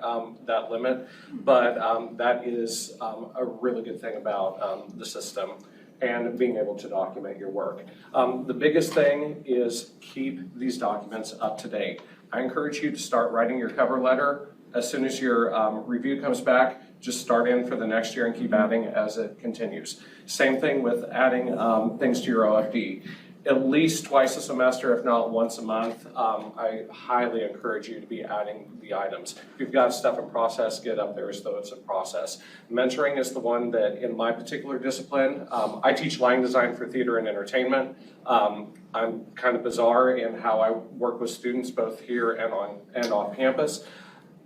limit, but that is a really good thing about the system and being able to document your work. The biggest thing is keep these documents up to date. I encourage you to start writing your cover letter. As soon as your review comes back, just start in for the next year and keep adding as it continues. Same thing with adding things to your OFD. At least twice a semester, if not once a month, I highly encourage you to be adding the items. If you've got stuff in process, get up there as though it's a process. Mentoring is the one that in my particular discipline, I teach line design for theater and entertainment. I'm kind of bizarre in how I work with students both here and off campus.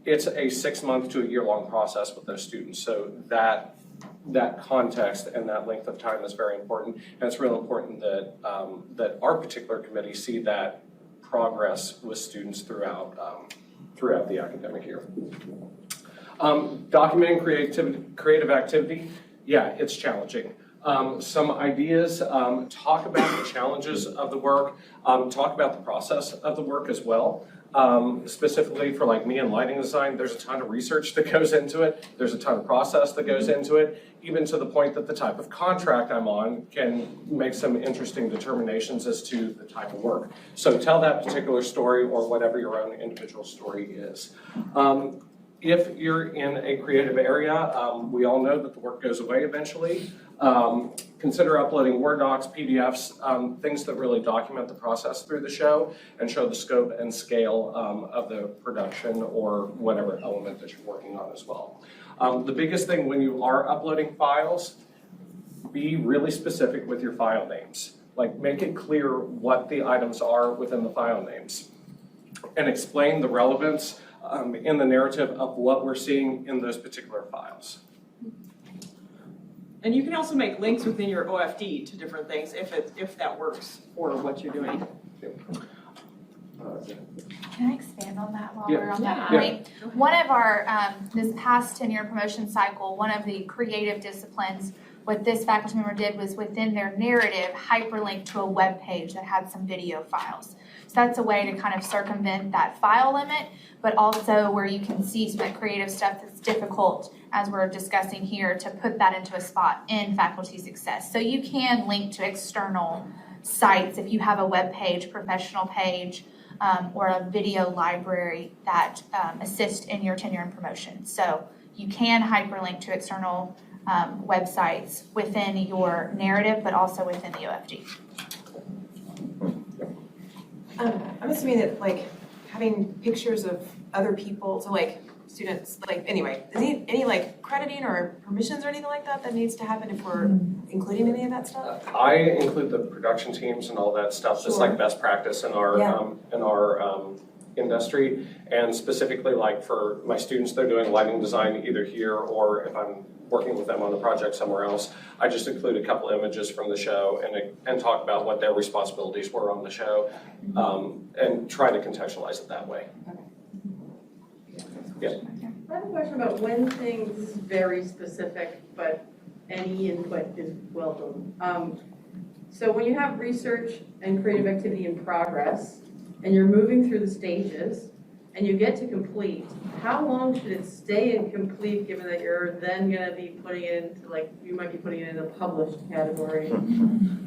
It's a 6-month to a year-long process with those students, so that context and that length of time is very important, and it's real important that that our particular committee see that progress with students throughout the academic year. Documenting creative activity, yeah, it's challenging. some ideas, talk about the challenges of the work, talk about the process of the work as well. Specifically for like me in lighting design, there's a ton of research that goes into it. There's a ton of process that goes into it, even to the point that the type of contract I'm on can make some interesting determinations as to the type of work. So tell that particular story or whatever your own individual story is. If you're in a creative area, we all know that the work goes away eventually. Consider uploading Word docs, PDFs, things that really document the process through the show and show the scope and scale of the production or whatever element that you're working on as well. The biggest thing when you are uploading files, be really specific with your file names. Like make it clear what the items are within the file names and explain the relevance in the narrative of what we're seeing in those particular files. And you can also make links within your OFD to different things if that works for what you're doing. Can I expand on that while Yeah. we're on that Yeah. point? One of our, this past tenure promotion cycle, one of the creative disciplines what this faculty member did was within their narrative hyperlink to a web page that had some video files. So that's a way to kind of circumvent that file limit, but also where you can see some of that creative stuff that's difficult, as we're discussing here, to put that into a spot in faculty success. So you can link to external sites if you have a web page, professional page, or a video library that assist in your tenure and promotion. So you can hyperlink to external websites within your narrative, but also within the OFD. I'm assuming that like having pictures of other people, so like students, like anyway, is any like crediting or permissions or anything like that needs to happen if we're including any of that stuff? I include the production teams and all that stuff. It's like best practice in our industry, and specifically like for my students, they're doing lighting design either here or if I'm working with them on a project somewhere else, I just include a couple images from the show and talk about what their responsibilities were on the show, and try to contextualize it that way. Yeah. I have a question about when things very specific, but any input is welcome. So when you have research and creative activity in progress, and you're moving through the stages, and you get to complete, how long should it stay in complete, given that you're then gonna be putting it into, like, you might be putting it in a published category?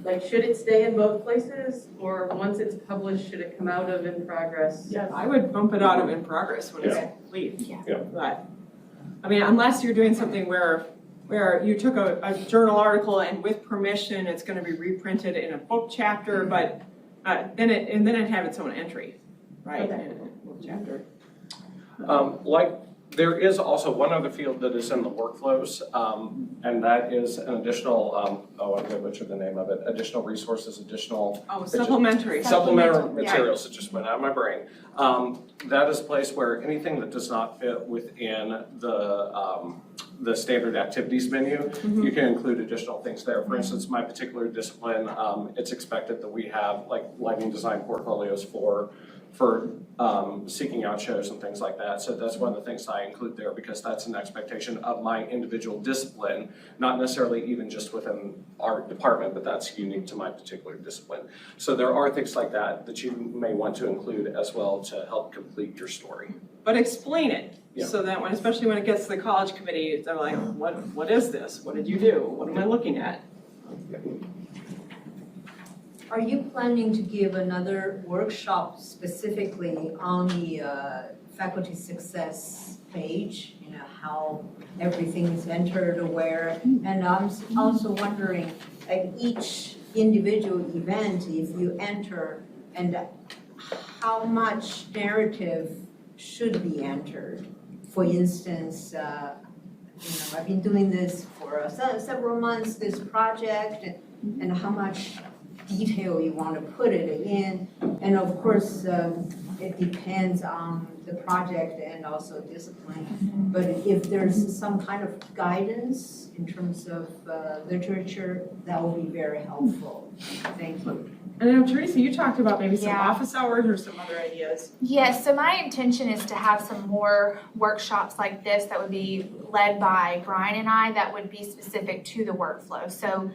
Like, should it stay in both places, or once it's published, should it come out of in progress? Yeah, I would bump it out of in progress when it's complete. But, I mean, unless you're doing something where you took a journal article and with permission, it's gonna be reprinted in a book chapter, but then it have its own entry, right? Okay. In a book chapter. Like there is also one other field that is in the workflows, and that is an additional, I'm gonna butcher the name of it, additional resources, Supplementary. Supplementary materials, it just went out of my brain. That is a place where anything that does not fit within the standard activities menu, you can include additional things there. For instance, my particular discipline, it's expected that we have like lighting design portfolios for seeking out shows and things like that. So that's one of the things I include there because that's an expectation of my individual discipline, not necessarily even just within our department, but that's unique to my particular discipline. So there are things like that that you may want to include as well to help complete your story. But explain it, so that when, especially when it gets to the college committee, they're like, what is this? What did you do? What am I looking at? Are you planning to give another workshop specifically on the faculty success page? You know, how everything is entered, where, and I'm also wondering, at each individual event, if you enter, and how much narrative should be entered? For instance, I've been doing this for several months, this project, and how much detail you want to put it in. And of course, it depends on the project and also discipline. But if there's some kind of guidance in terms of literature, that will be very helpful. Thank you. And Teresa, you talked about maybe some Yeah. office hours or some other ideas. Yes, so my intention is to have some more workshops like this that would be led by Brian and I that would be specific to the workflow. So,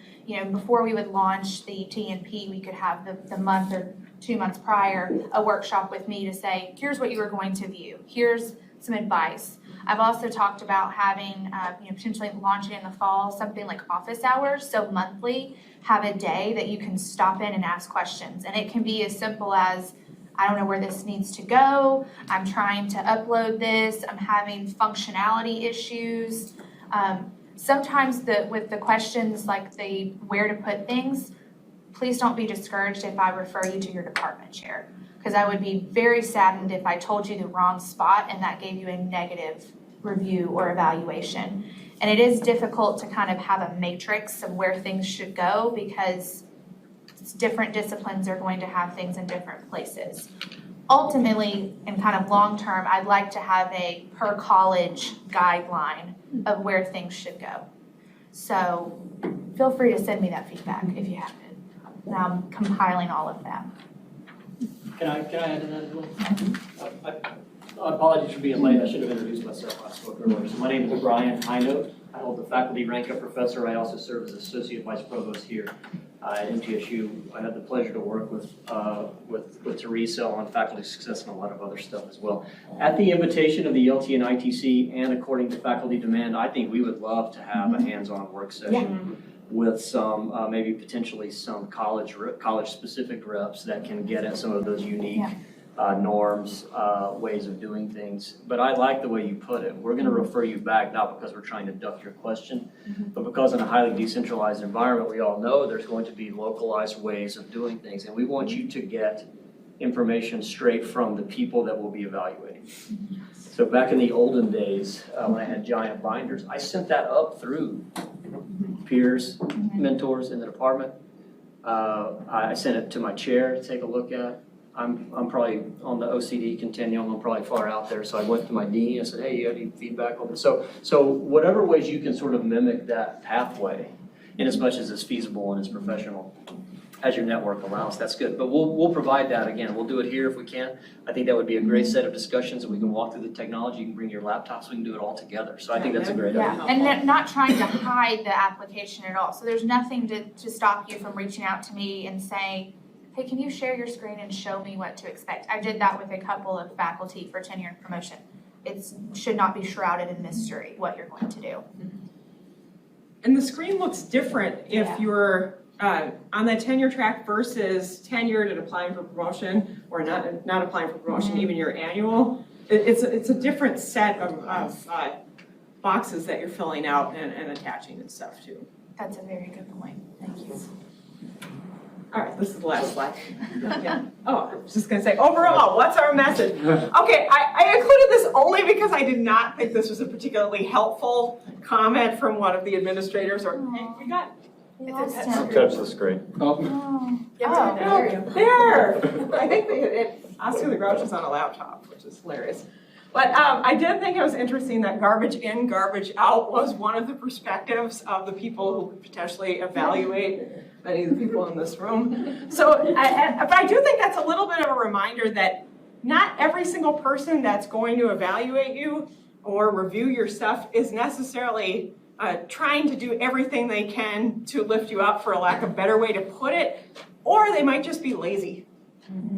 before we would launch the TNP, we could have the month or 2 months prior a workshop with me to say, here's what you are going to view. Here's some advice. I've also talked about having, potentially launching in the fall, something like office hours. So monthly, have a day that you can stop in and ask questions. And it can be as simple as, I don't know where this needs to go. I'm trying to upload this. I'm having functionality issues. Sometimes with the questions like the where to put things, please don't be discouraged if I refer you to your department chair. Because I would be very saddened if I told you the wrong spot and that gave you a negative review or evaluation. And it is difficult to kind of have a matrix of where things should go because different disciplines are going to have things in different places. Ultimately, and kind of long term, I'd like to have a per college guideline of where things should go. So feel free to send me that feedback if you have it. Now I'm compiling all of that. Can I add to that as well? Apologies for being late. I should have introduced myself. I spoke earlier. So my name is Brian Hinote. I hold the faculty rank of professor. I also serve as associate vice provost here at MTSU. I had the pleasure to work with Teresa on faculty success and a lot of other stuff as well. At the invitation of the LT and ITC and according to faculty demand, I think we would love to have a hands-on work session with some, maybe potentially some college-specific reps that can get at some of those unique norms, ways of doing things. But I like the way you put it. We're going to refer you back, not because we're trying to duck your question, but because in a highly decentralized environment, we all know there's going to be localized ways of doing things. And we want you to get information straight from the people that will be evaluating. So back in the olden days, when I had giant binders, I sent that up through peers, mentors in the department. I sent it to my chair to take a look at. I'm probably on the OCD continuum, I'm probably far out there, so I went to my dean and said, hey, you have any feedback on this? So whatever ways you can sort of mimic that pathway, in as much as it's feasible and it's professional, as your network allows, that's good. But we'll provide that again. We'll do it here if we can. I think that would be a great set of discussions, and we can walk through the technology. You can bring your laptops, we can do it all together. So I think that's a great idea. And not trying to hide the application at all. So there's nothing to stop you from reaching out to me and saying, hey, can you share your screen and show me what to expect? I did that with a couple of faculty for tenure and promotion. It should not be shrouded in mystery what you're going to do. And the screen looks different if you're on the tenure track versus tenured and applying for promotion, or not applying for promotion, even your annual. It's a different set of boxes that you're filling out and attaching and stuff too. That's a very good point. Thank you. All right, this is the last slide. Oh, I was just going to say, overall, what's our message? Okay, I included this only because I did not think this was a particularly helpful comment from one of the administrators. Or hey, we got. Touch the screen. There. I think Oscar the Grouch is on a laptop, which is hilarious. But I did think it was interesting that garbage in, garbage out was one of the perspectives of the people who could potentially evaluate many of the people in this room. So, but I do think that's a little bit of a reminder that not every single person that's going to evaluate you or review your stuff is necessarily trying to do everything they can to lift you up, for a lack of a better way to put it, or they might just be lazy.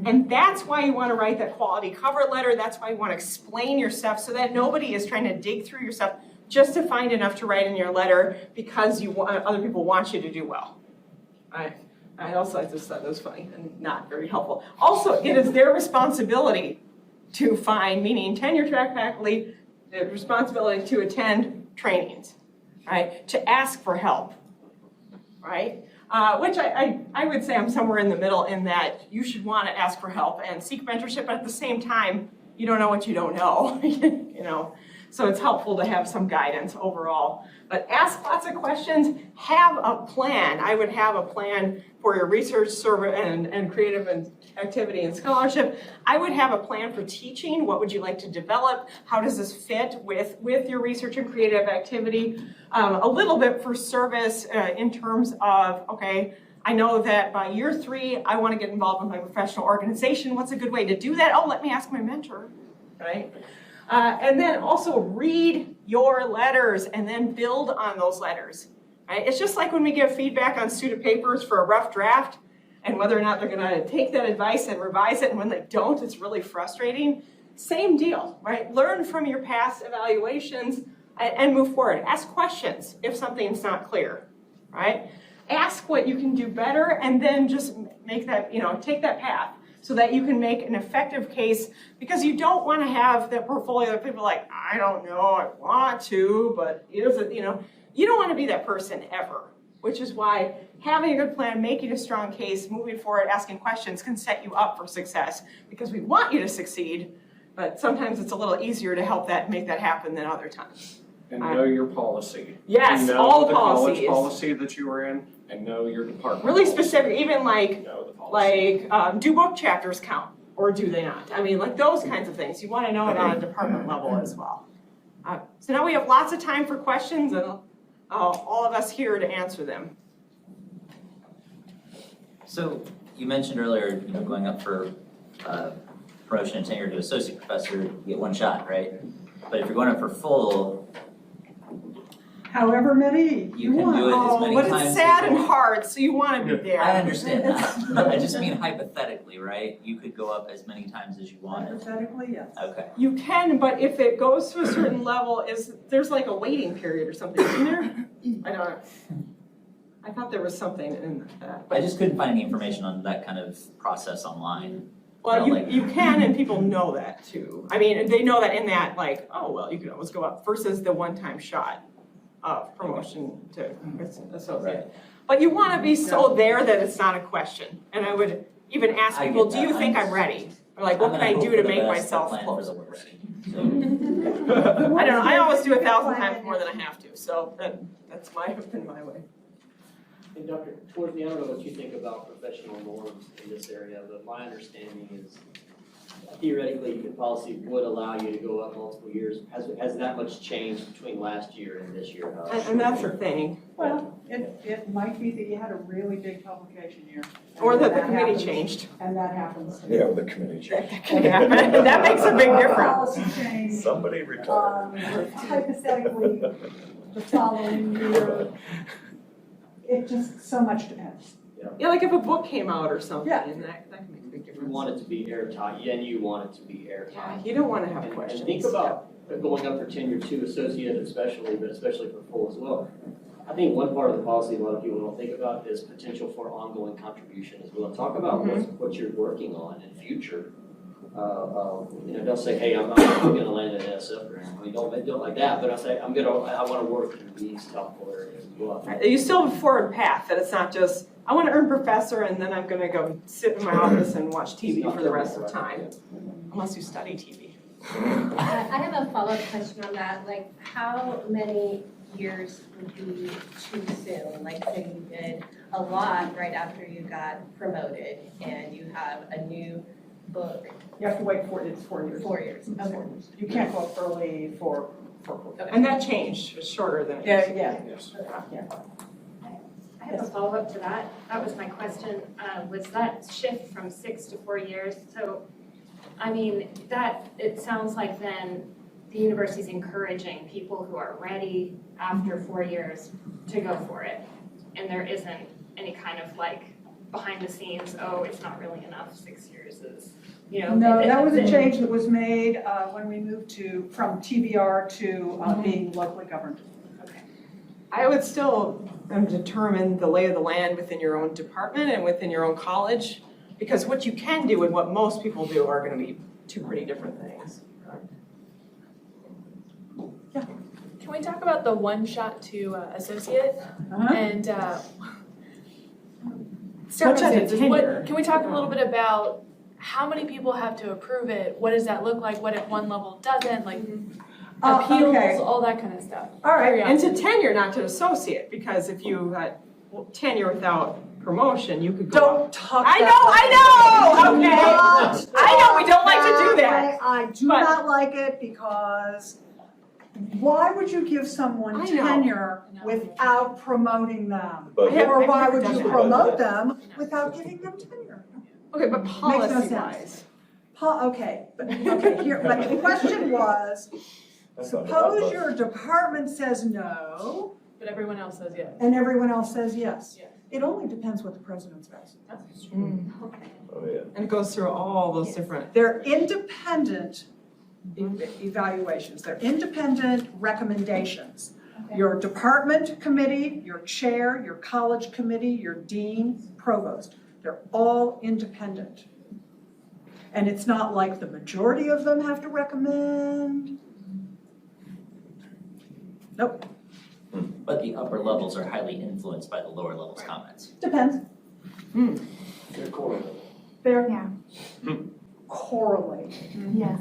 And that's why you want to write that quality cover letter. That's why you want to explain your stuff so that nobody is trying to dig through your stuff just to find enough to write in your letter because other people want you to do well. I also just thought that was funny and not very helpful. Also, it is their responsibility to find, meaning tenure track faculty, the responsibility to attend trainings, right? To ask for help, right? Which I would say I'm somewhere in the middle in that you should want to ask for help and seek mentorship, but at the same time, you don't know what you don't know, you know. So it's helpful to have some guidance overall. But ask lots of questions, have a plan. I would have a plan for your research and creative activity and scholarship. I would have a plan for teaching. What would you like to develop? How does this fit with your research and creative activity? A little bit for service in terms of, okay, I know that by year 3, I want to get involved with my professional organization. What's a good way to do that? Oh, let me ask my mentor, right? And then also read your letters and then build on those letters, right? It's just like when we give feedback on student papers for a rough draft and whether or not they're going to take that advice and revise it, and when they don't, it's really frustrating. Same deal, right? Learn from your past evaluations and move forward. Ask questions if something's not clear, right? Ask what you can do better and then just make that, take that path so that you can make an effective case, because you don't want to have that portfolio that people are like, I don't know, I want to, but you don't want to be that person ever, which is why having a good plan, making a strong case, moving forward, asking questions can set you up for success, because we want you to succeed, but sometimes it's a little easier to help make that happen than other times. And know your policy. Yes, know all the policies. college policy that you were in, and know your department. Really policy. specific, even Know the policy. do book chapters count, or do they not? I mean, like those kinds of things. You want to know it on a department level as well. So now we have lots of time for questions, and all of us here to answer them. So you mentioned earlier, going up for promotion and tenure to associate professor, you get one shot, right? But if you're going up for full, however many you can do it as many times. But it's sad and hard, so you want to be there. I understand that. I just mean hypothetically, right? You could go up as many times as you want. Hypothetically, yes. Okay. You can, but if it goes to a certain level, there's like a waiting period or something, isn't there? I thought there was something in that. I just couldn't find any information on that kind of process online. Well, you can, and people know that too. I mean, they know that in that, like, oh, well, you can always go up versus the one-time shot of promotion to associate. Right. But you want to be so there that it's not a question. And I would even ask I people, get do you that. think I'm ready? Or like, what can I do to make myself closer? I don't know, I always do 1,000 times more than I have to, so that's my way. And Dr. Townsend, I don't know what you think about professional norms in this area, but my understanding is theoretically, the policy would allow you to go up multiple years. Has that much changed between last year and this year? And that's the thing. Well, it might be that you had a really big publication year. Or that the and committee happens, changed. And that happens. Yeah, the committee changed. That can happen. That makes a big difference. Policy change. Somebody retired. Hypothetically, the following year, it just, so much depends. Yeah, like if a book came out or something, Yeah. and that can make a big You difference. want it to be airtight, and you want it to be airtight. You don't want to have And questions. think about going up for tenure too, associate especially, but especially for full as well. I think one part of the policy a lot of people don't think about is potential for ongoing contribution as well. Talk about what you're working on in future. Don't say, hey, I'm gonna land an SF grant. I mean, don't like that, but I say, I wanna work in these topical areas as well. You still have a forward path, that it's not just, I want to earn professor and then I'm going to go sit in my office and watch TV for the rest of the time, unless you study TV. I have a follow-up question on that, like how many years would be too soon? Like say you did a lot right after you got promoted and you have a new book. You have to wait it's 4 years. 4 years, It's okay. 4 years. You can't go up early for. And that changed, it's shorter than it used to be. Yeah. I have a follow-up to that. That was my question. Was that shift from 6 to 4 years? So, I mean, it sounds like then the university's encouraging people who are ready after 4 years to go for it. And there isn't any kind of like behind the scenes, oh, it's not really enough, 6 years is, No, that was a change that was made when we moved from TBR to being locally governed. I would still determine the lay of the land within your own department and within your own college, because what you can do and what most people do are going to be two pretty different things. Can we talk about the one shot to associate? And start One shot to with tenure. can we talk a little bit about how many people have to approve it? What does that look like? What if one level doesn't? Like, appeals, okay. all that kind of stuff. All right. And to tenure, not to associate, because if you had tenure without promotion, you could go up. Don't talk I that know, okay. I know, we don't like to do that. I do But- not like it because why would you give someone I know. tenure without promoting them? But- Or I've why never would done you that. promote them without giving them tenure? Okay, but Makes no policy sense. wise. Okay, but the question was, That's not suppose about your department says no But everyone else says yes. and everyone else says yes. Yeah. It only depends what the president says. Oh, yeah. And it goes through all those different. They're independent evaluations, they're independent recommendations. Your department committee, your chair, your college committee, your dean, provost, they're all independent. And it's not like the majority of them have to recommend. Nope, But the upper levels are highly influenced by the lower levels' comments. depends. They're correlated. They're Yeah. correlated, Yes.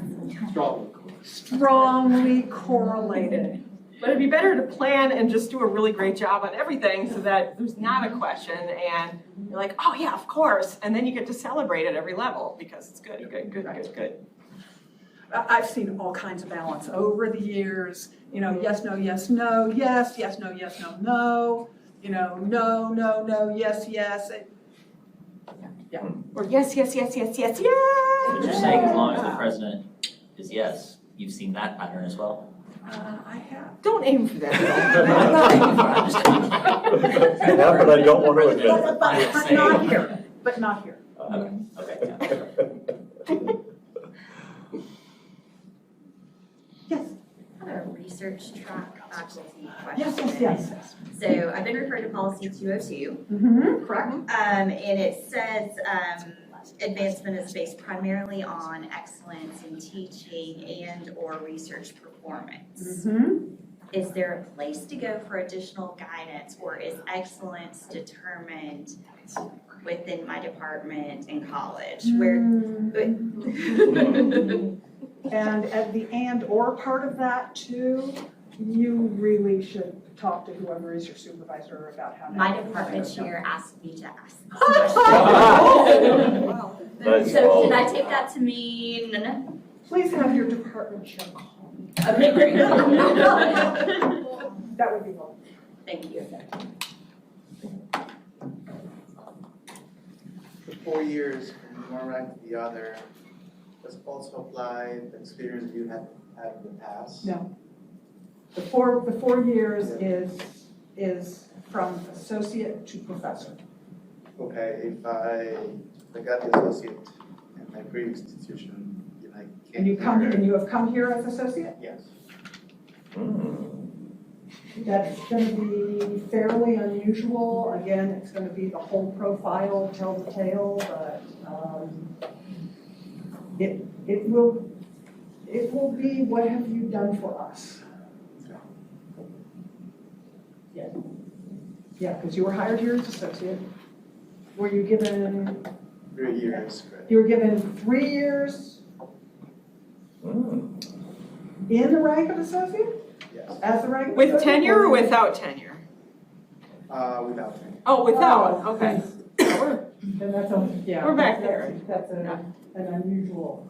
Strongly. strongly correlated. But it'd be better to plan and just do a really great job on everything so that there's not a question and you're like, oh yeah, of course. And then you get to celebrate at every level because it's good, good. I've seen all kinds of balance over the years, you know, yes, no, yes, no, yes, yes, no, yes, no, no, you know, no, no, no, yes, yes. Yeah. Or yes, yes, yes, yes, yes, But yes. you're saying as long as the president is yes, you've seen that pattern as well? I have. Don't aim for that. I'm just kidding. Yeah, but I don't want to admit it. But not here, but not here. Okay. Yes. I have a research track faculty Yes, question. yes, yes. So I've been referred to policy 202. Mm-hmm, correct. And it says advancement is based primarily on excellence in teaching and or research performance. Mm-hmm. Is there a place to go for additional guidance, or is excellence determined within my department in college? And at the and or part of that too, you really should talk to whoever is your supervisor about how to. My department chair asked me to ask. Nice So call. should I take that to mean? Please have your department chair call me. Okay, great. That would be helpful. Thank you. The 4 years from one rank to the other, does also apply the experience you had in the past? No. The four years is from associate to professor. Okay, if I got the associate in my previous institution, I came And you have come here as associate? Yes. That's gonna be fairly unusual. Again, it's gonna be the whole profile, tell the tale, but, it will be, what have you done for us? Yeah. Yeah, because you were hired here as associate. Were you given, 3 years. you were given 3 years in the rank of associate? Yes. As the rank of With associate? tenure or without tenure? Without tenure. Oh, without, okay. Then that's a, yeah. We're back there. That's an unusual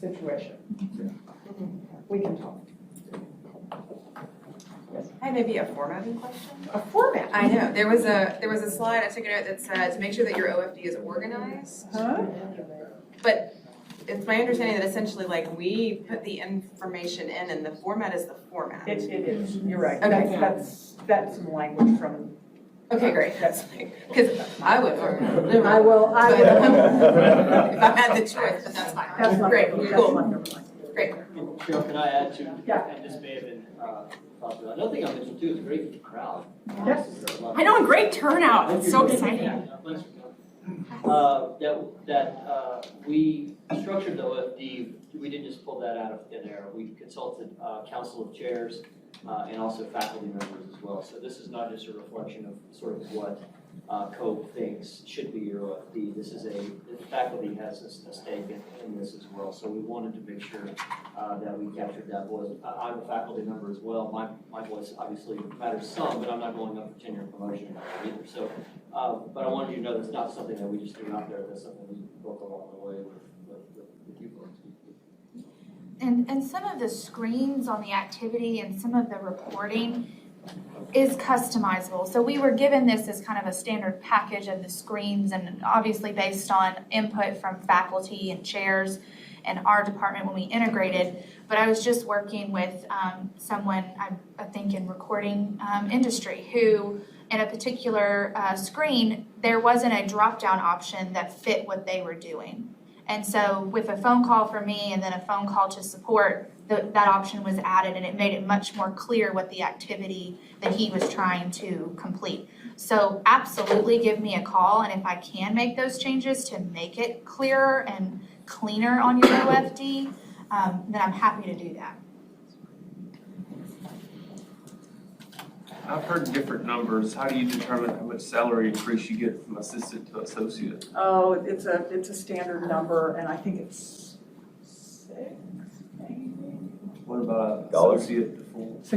situation. We can talk. I have maybe a formatting question. A format? I know, there was a slide, I took a note that said to make sure that your OFD is organized. Huh? But it's my understanding that essentially like we put the information in and the format is the format. It is, you're right. Okay. That's some language from. Okay, great, that's like, because I would organize. I will. If I had the choice, but that's fine. That's not- Great, that's cool. not- Great. Cheryl, can I add to, Yeah. and this may have been talked about, another thing I mentioned too is a great crowd. Yes. I know, great turnout, it's so exciting. We structured the OFD, we didn't just pull that out of thin air. We consulted council of chairs and also faculty members as well. So this is not just a reflection of sort of what code thinks should be your OFD. This is the faculty has a stake in this as well. So we wanted to make sure that we captured that voice. I'm a faculty member as well. My voice obviously matters some, but I'm not going up for tenure and promotion either. So, but I wanted you to know that's not something that we just threw out there. That's something we built along the way with you folks. And some of the screens on the activity and some of the reporting is customizable. So we were given this as kind of a standard package of the screens, and obviously based on input from faculty and chairs and our department when we integrated. But I was just working with someone, I think in recording industry, who in a particular screen, there wasn't a drop-down option that fit what they were doing. And so with a phone call from me and then a phone call to support, that option was added, and it made it much more clear what the activity that he was trying to complete. So absolutely give me a call, and if I can make those changes to make it clearer and cleaner on your OFD, then I'm happy to do that. I've heard different numbers. How do you determine how much salary increase you get from assistant to associate? Oh, it's a standard number, and I think it's 6, maybe. What about Dollars? associate to full? $6.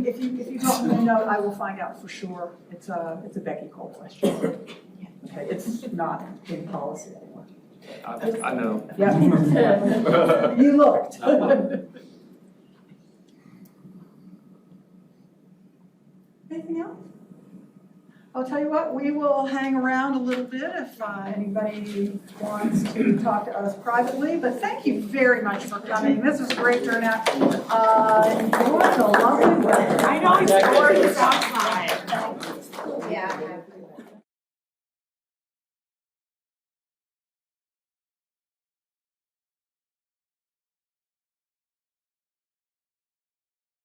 If you drop me a note, I will find out for sure. It's a Becky Cole question. Okay, it's not in policy anymore. I know. Yeah. You looked. Anything else? I'll tell you what, we will hang around a little bit if anybody wants to talk to us privately, but thank you very much for coming. This was a great turnout. Enjoy the lovely weather. I know, it's